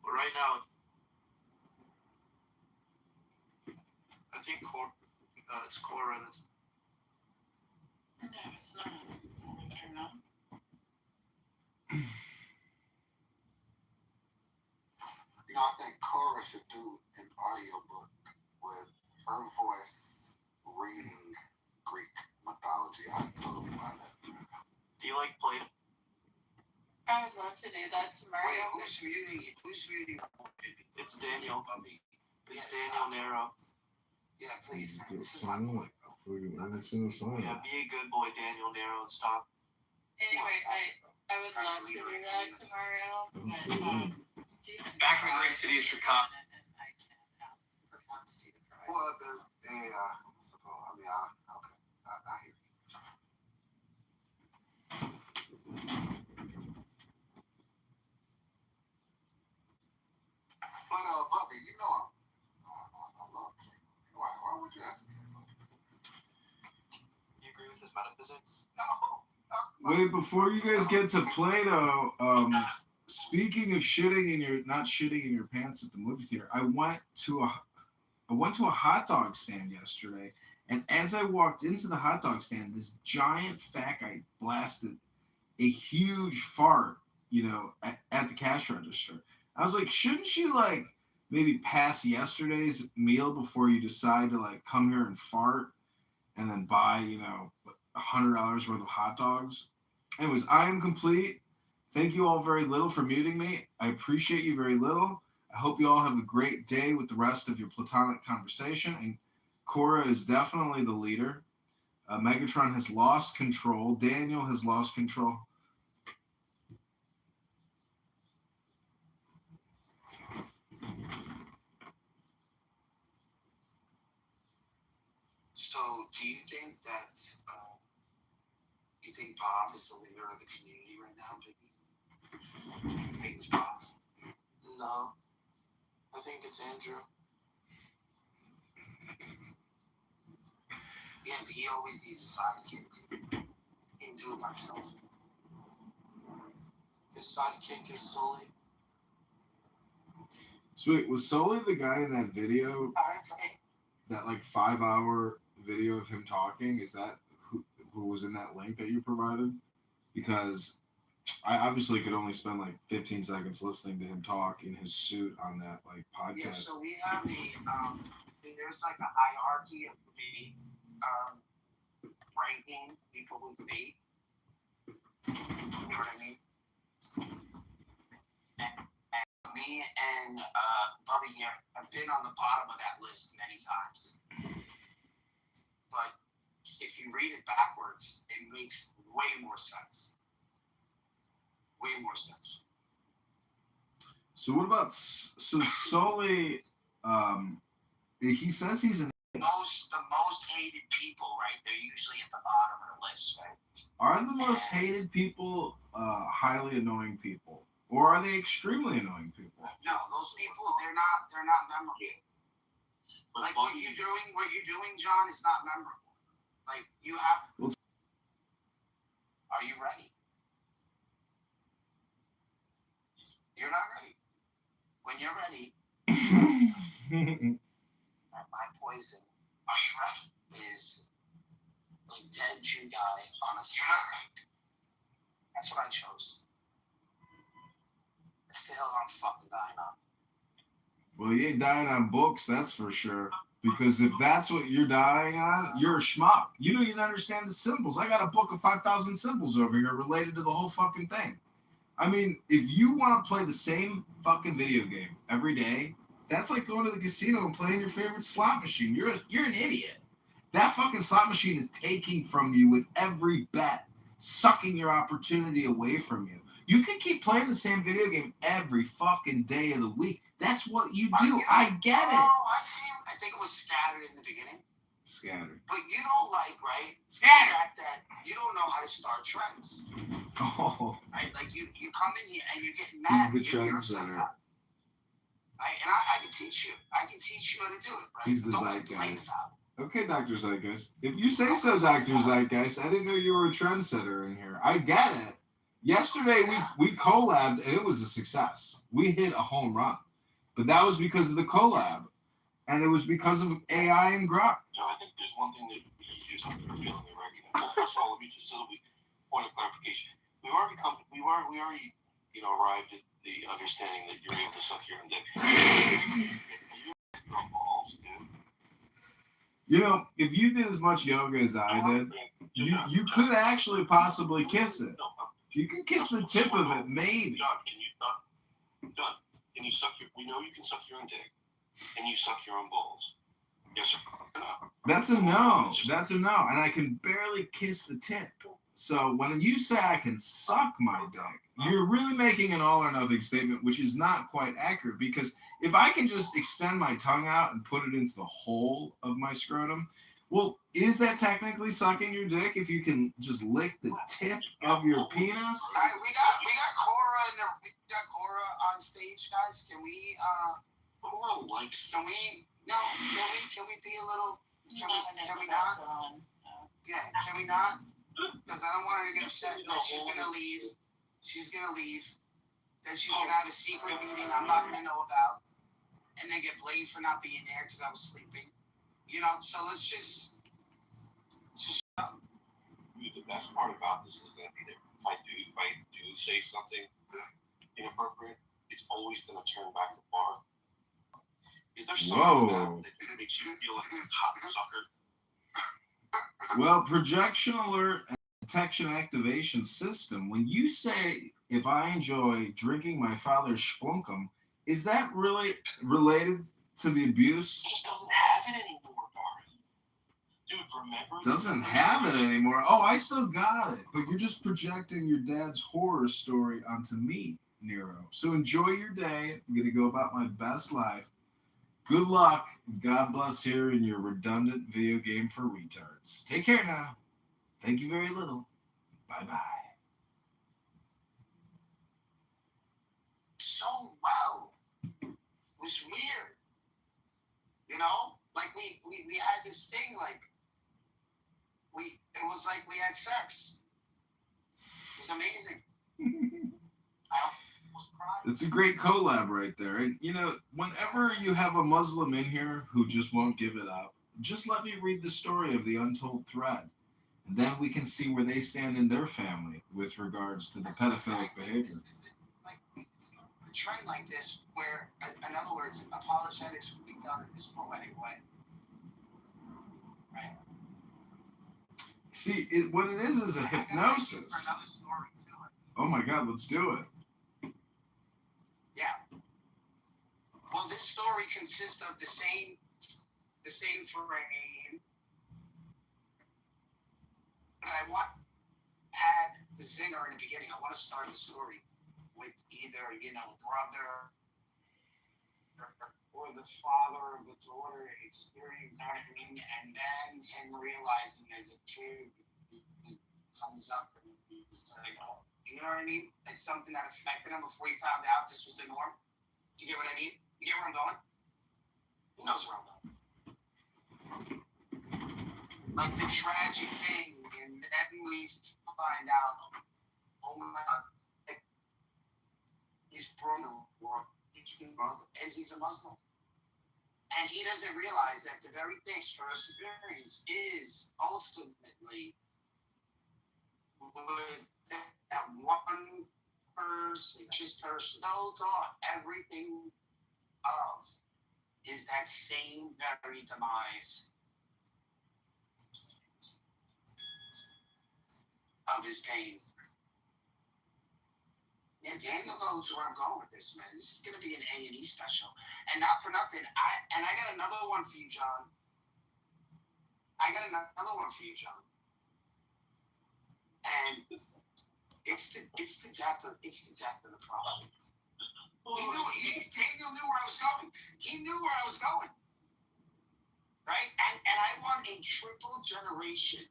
But right now, I think it's Cora that's. No, it's not. I don't know. You know, I think Cora should do an audiobook with her voice reading Greek mythology. I'd totally buy that. Do you like Plato? I would love to do that tomorrow. Wait, who's reading? It's Daniel. It's Yes. Daniel Nero. Yeah, please. Good This is my song. boy. Yeah, be a good boy, Daniel Nero, and stop. Anyway, I would love to do that tomorrow. Absolutely. Back in the great city of Chicago. Well, there's a, I mean, okay, I hear you. But, Bubby, you know I love Plato. Why would you ask me about that? You agree with his metaphysics? No. Wait, before you guys get to Plato, speaking of not shitting in your pants at the movie theater, I went to a hot dog stand yesterday, and as I walked into the hot dog stand, this giant fat guy blasted a huge fart, at the cash register. I was like, shouldn't you maybe pass yesterday's meal before you decide to come here and fart and then buy, $100 worth of hot dogs? Anyways, I am complete. Thank you all very little for muting me. I appreciate you very little. I hope you all have a great day with the rest of your platonic conversation. And Cora is definitely the leader. Megatron has lost control. Daniel has lost control. So, do you think that you think Bob is the leader of the community right now, Biggie? You think it's Bob? No. I think it's Andrew. Yeah, but he always needs a sidekick. He can do it by himself. His sidekick is Sully. Sweet. Was Sully the guy in that video? That 5-hour video of him talking? Is that who was in that link that you provided? Because I obviously could only spend 15 seconds listening to him talk in his suit on that podcast. Yeah, so we have there's a hierarchy of debate, ranking people who debate. You know what I mean? And me and Bubby here have been on the bottom of that list many times. But if you read it backwards, it makes way more sense. Way more sense. So what about Sully? He says he's an. The most hated people, right? They're usually at the bottom of the list, right? Are the most hated people highly annoying people, or are they extremely annoying people? No, those people they're not memorable. What you're doing, John, is not memorable. You have. Are you ready? You're not ready. When you're ready, my poison, are you ready? Is a dead Jew guy on a strike. That's what I chose. It's the hill I'm fucking dying on. Well, you ain't dying on books, that's for sure. Because if that's what you're dying on, you're a schmuck. You don't even understand the symbols. I got a book of 5,000 symbols over here related to the whole fucking thing. I mean, if you want to play the same fucking video game every day, that's like going to the casino and playing your favorite slot machine. You're an idiot. That fucking slot machine is taking from you with every bet, sucking your opportunity away from you. You can keep playing the same video game every fucking day of the week. That's what you do. I get it. Oh, I see. I think it was scattered in the beginning. Scattered. But you don't right? Scattered. The fact that you don't know how to start trends. Oh. Right? You come in here and you get mad. He's the trendsetter. And I can teach you. I can teach you how to do it, right? He's the zeitgeist. Okay, Dr. Zeitgeist. If you say so, Dr. Zeitgeist, I didn't know you were a trendsetter in here. I get it. Yesterday, we collabed, and it was a success. We hit a home run. But that was because of the collab. And it was because of AI and Grok. You know, I think there's one thing that we do something for feeling the reckoning. Well, first of all, let me just so that we point of clarification. We already arrived at the understanding that you're able to suck your own dick. Your balls, dude. You know, if you did as much yoga as I did, you could actually possibly kiss it. You can kiss the tip of it, maybe. John, can you suck your? We know you can suck your own dick. Can you suck your own balls? Yes or no? That's a no. That's a no. And I can barely kiss the tip. So when you say I can suck my dick, you're really making an all or nothing statement, which is not quite accurate. Because if I can just extend my tongue out and put it into the hole of my scrotum, well, is that technically sucking your dick if you can just lick the tip of your penis? All right, we got Cora on stage, guys. Can we can we be a little can we not? Yeah, can we not? Because I don't want her to get upset. No, she's gonna leave. She's gonna leave. Then she's gonna have a secret meeting I'm not gonna know about, and then get blamed for not being there because I was sleeping. You know, so let's just. The best part about this is gonna be that if I do say something inappropriate, it's always gonna turn back to Bar. Is there something that makes you feel like a cocksucker? Well, projection alert and detection activation system. When you say, if I enjoy drinking my father's splunkum, is that really related to the abuse? Just don't have it anymore, Barry. Dude, remember? Doesn't have it anymore. Oh, I still got it. But you're just projecting your dad's horror story onto me, Nero. So enjoy your day. I'm going to go about my best life. Good luck. God bless here in your redundant video game for retards. Take care now. Thank you very little. Bye-bye. So well. It was weird. You know? Like we had this thing like it was like we had sex. It was amazing. It's a great collab right there. And, you know, whenever you have a Muslim in here who just won't give it up, just let me read the story of the untold thread. And then we can see where they stand in their family with regards to the pedophilic behavior. Like a trend like this where, in other words, apologetics would be done in this poetic way. Right? See, what it is a hypnosis. Oh my God, let's do it. Yeah. Well, this story consists of the same frame. But I want to add the zinger in the beginning. I want to start the story with either, brother or the father or the daughter experiencing, and then him realizing as a kid he comes up and he's like, oh, you know what I mean? It's something that affected him before he found out this was the norm. Do you get what I mean? You get where I'm going? Who knows where I'm going? Like the tragic thing, and then we find out, oh my God, he's from the world, and he's a Muslim. And he doesn't realize that the very thing first experience is ultimately that one person, just personal thought, everything of is that same very demise of his pain. Yeah, Daniel knows where I'm going with this, man. This is gonna be an A&E special, and not for nothing. I got another one for you, John. And it's the death of the prophet. Daniel knew where I was going. He knew where I was going. Right? And I want a triple generation,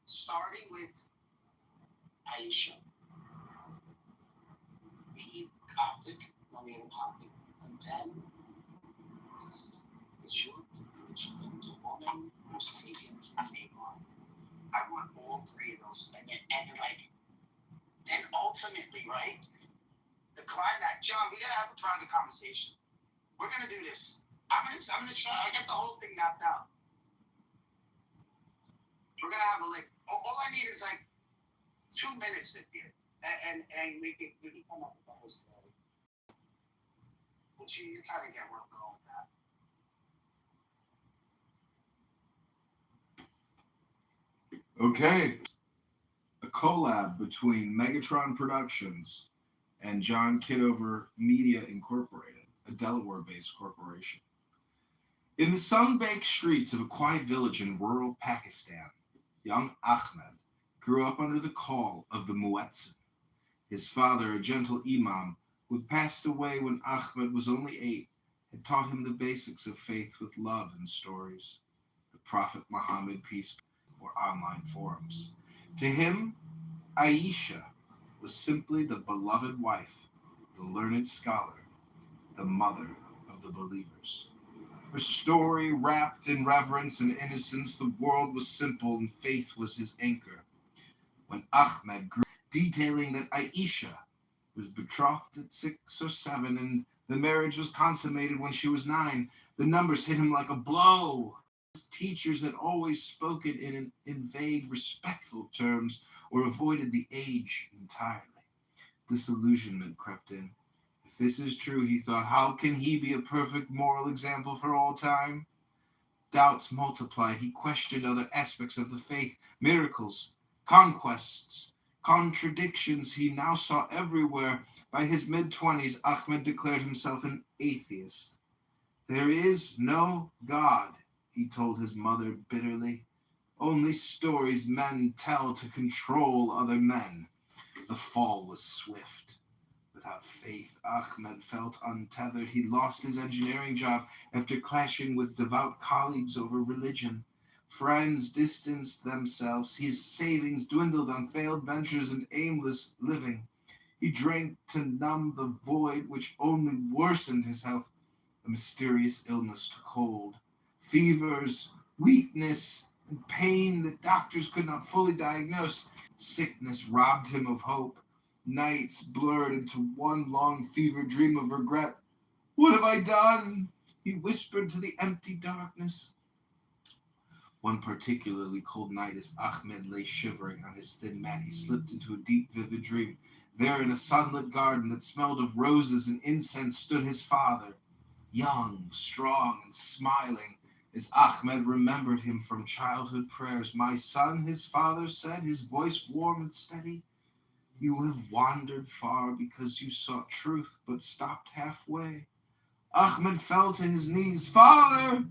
starting with Aisha. Coptic, Marian Coptic, and then the woman who was taken from Tamar. I want all three of those, and then ultimately, right? The climax, John, we gotta have a private conversation. We're gonna do this. I'm gonna try. I got the whole thing mapped out. We're gonna have a all I need is like 2 minutes with you, and we can come up with the whole story. But you kind of get where I'm going with that. Okay. A collab between Megatron Productions and John Kitover Media Incorporated, a Delaware-based corporation. In the sun-baked streets of a quiet village in rural Pakistan, young Ahmed grew up under the call of the Muezzin. His father, a gentle imam who had passed away when Ahmed was only 8, had taught him the basics of faith with love and stories. The Prophet Muhammad, peace be upon him, or online forums. To him, Aisha was simply the beloved wife, the learned scholar, the mother of the believers. Her story wrapped in reverence and innocence, the world was simple and faith was his anchor. When Ahmed grew, detailing that Aisha was betrothed at 6 or 7 and the marriage was consummated when she was 9, the numbers hit him like a blow. His teachers had always spoken in vague, respectful terms or avoided the age entirely. Disillusionment crept in. If this is true, he thought, how can he be a perfect moral example for all time? Doubts multiplied. He questioned other aspects of the faith, miracles, conquests, contradictions he now saw everywhere. By his mid-20s, Ahmed declared himself an atheist. There is no God, he told his mother bitterly. Only stories men tell to control other men. The fall was swift. Without faith, Ahmed felt untethered. He lost his engineering job after clashing with devout colleagues over religion. Friends distanced themselves. His savings dwindled on failed ventures and aimless living. He drank to numb the void which only worsened his health. A mysterious illness took hold. Fevers, weakness, and pain that doctors could not fully diagnose. Sickness robbed him of hope. Nights blurred into one long fever dream of regret. What have I done? He whispered to the empty darkness. One particularly cold night, as Ahmed lay shivering on his thin mat, he slipped into a deep, vivid dream. There, in a sunlit garden that smelled of roses and incense, stood his father, young, strong, and smiling, as Ahmed remembered him from childhood prayers. My son, his father said, his voice warm and steady, you have wandered far because you sought truth, but stopped halfway. Ahmed fell to his knees. Father,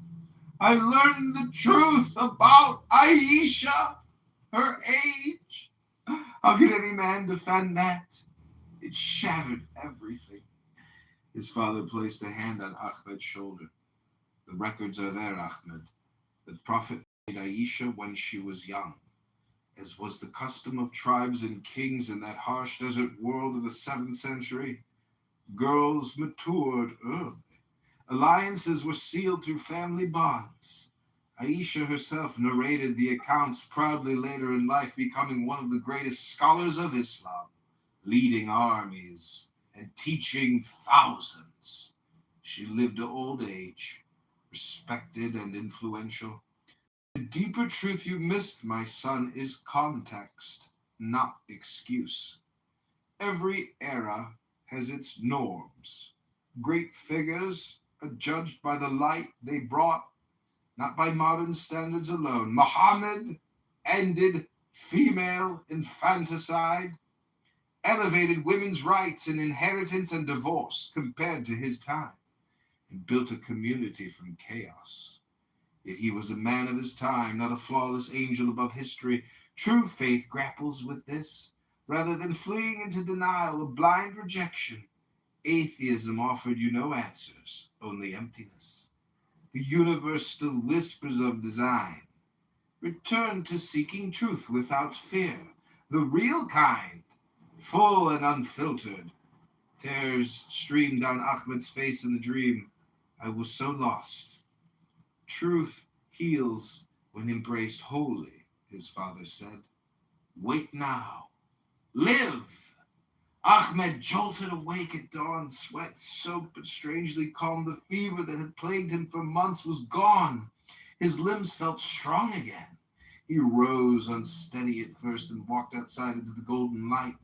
I learned the truth about Aisha, her age. How could any man defend that? It shattered everything. His father placed a hand on Ahmed's shoulder. The records are there, Ahmed. The Prophet made Aisha when she was young, as was the custom of tribes and kings in that harsh desert world of the 7th century. Girls matured early. Alliances were sealed through family bonds. Aisha herself narrated the accounts proudly later in life, becoming one of the greatest scholars of Islam, leading armies and teaching thousands. She lived to old age, respected and influential. The deeper truth you missed, my son, is context, not excuse. Every era has its norms. Great figures are judged by the light they brought, not by modern standards alone. Muhammad ended female infanticide, elevated women's rights in inheritance and divorce compared to his time, and built a community from chaos. Yet he was a man of his time, not a flawless angel above history. True faith grapples with this. Rather than fleeing into denial or blind rejection, atheism offered you no answers, only emptiness. The universe still whispers of design. Return to seeking truth without fear, the real kind, full and unfiltered. Tears streamed down Ahmed's face in the dream. I was so lost. Truth heals when embraced wholly, his father said. Wait now. Live. Ahmed jolted awake at dawn, sweat soaked but strangely calm. The fever that had plagued him for months was gone. His limbs felt strong again. He rose, unsteady at first, and walked outside into the golden light,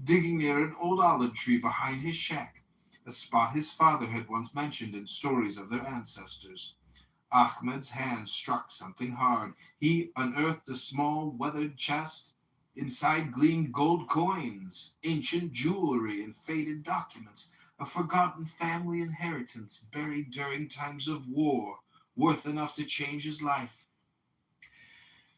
digging near an old olive tree behind his shack, a spot his father had once mentioned in stories of their ancestors. Ahmed's hand struck something hard. He unearthed a small, weathered chest. Inside gleamed gold coins, ancient jewelry, and faded documents, a forgotten family inheritance buried during times of war, worth enough to change his life.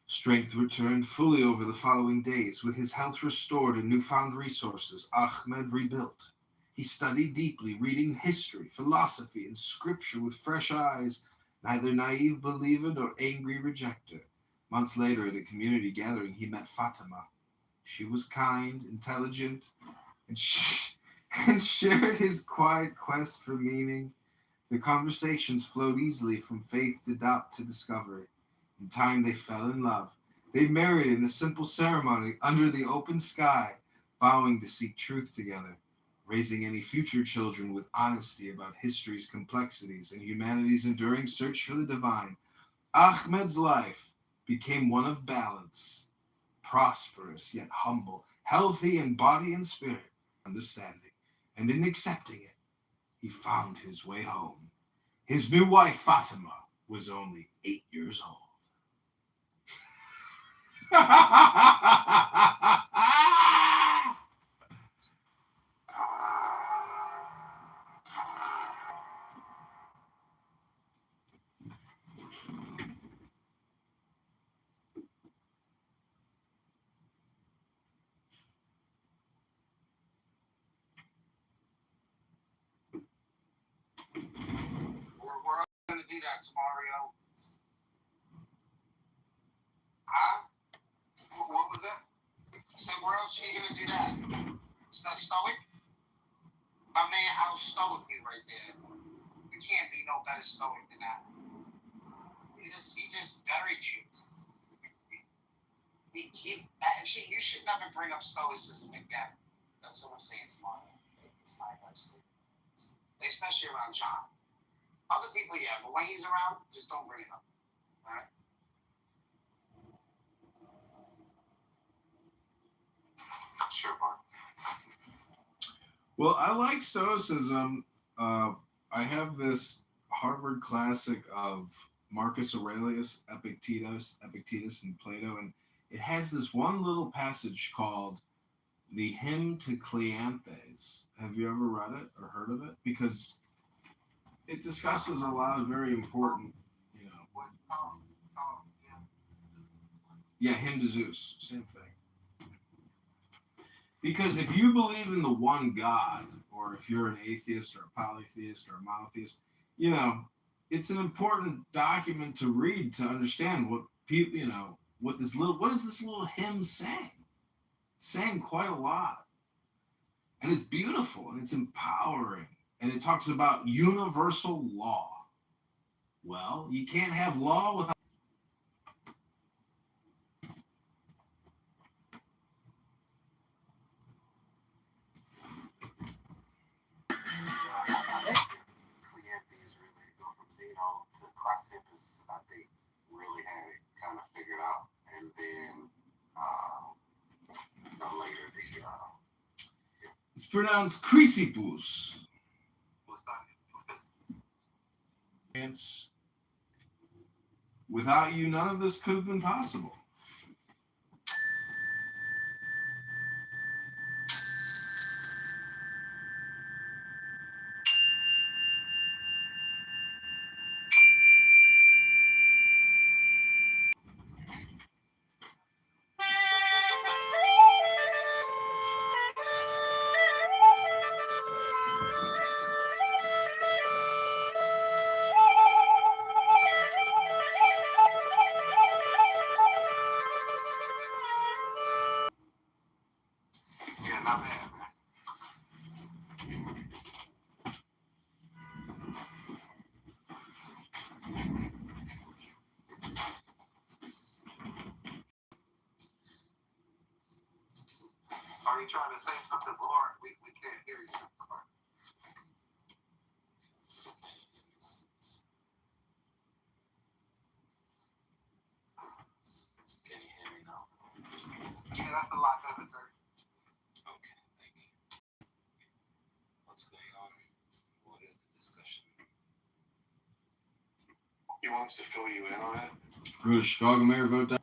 Strength returned fully over the following days. With his health restored and newfound resources, Ahmed rebuilt. He studied deeply, reading history, philosophy, and scripture with fresh eyes, neither naive believer nor angry rejecter. Months later, at a community gathering, he met Fatima. She was kind, intelligent, and shared his quiet quest for meaning. The conversations flowed easily from faith to doubt to discovery. In time, they fell in love. They married in a simple ceremony under the open sky, vowing to seek truth together, raising any future children with honesty about history's complexities and humanity's enduring search for the divine. Ahmed's life became one of balance, prosperous yet humble, healthy in body and spirit, understanding, and in accepting it, he found his way home. His new wife, Fatima, was only 8 years old. We're going to do that tomorrow. Huh? What was that? I said, where else are you going to do that? Is that stoic? My man out stoic you right there. You can't be no better stoic than that. He just buried you. Actually, you should never bring up stoicism again. That's what I'm saying tomorrow. It's my advice. Especially around John. Other people, yeah, but when he's around, just don't bring it up. All right? Sure, Mark. Well, I like Stoicism. I have this Harvard classic of Marcus Aurelius, Epictetus, and Plato, and it has this one little passage called the Hymn to Cleanthes. Have you ever read it or heard of it? Because it discusses a lot of very important, yeah, Hymn to Zeus, same thing. Because if you believe in the one God, or if you're an atheist or a polytheist or a monotheist, it's an important document to read to understand what people, what is this little hymn saying? It's saying quite a lot. And it's beautiful and it's empowering. And it talks about universal law. Well, you can't have law without. Cleanthes really go from Zeno to Chrysippus, I think, really had it kind of figured out. And then later It's pronounced Chrysippus. Without you, none of this could have been possible. yeah, not bad, man. you trying to say something, Lord? We can't hear you. Can you hear me now? Yeah, that's a lot better, sir. Okay, thank you. What's going on? What is the discussion? He wants to fill you in on it. Go to Chicago Mayor Vote.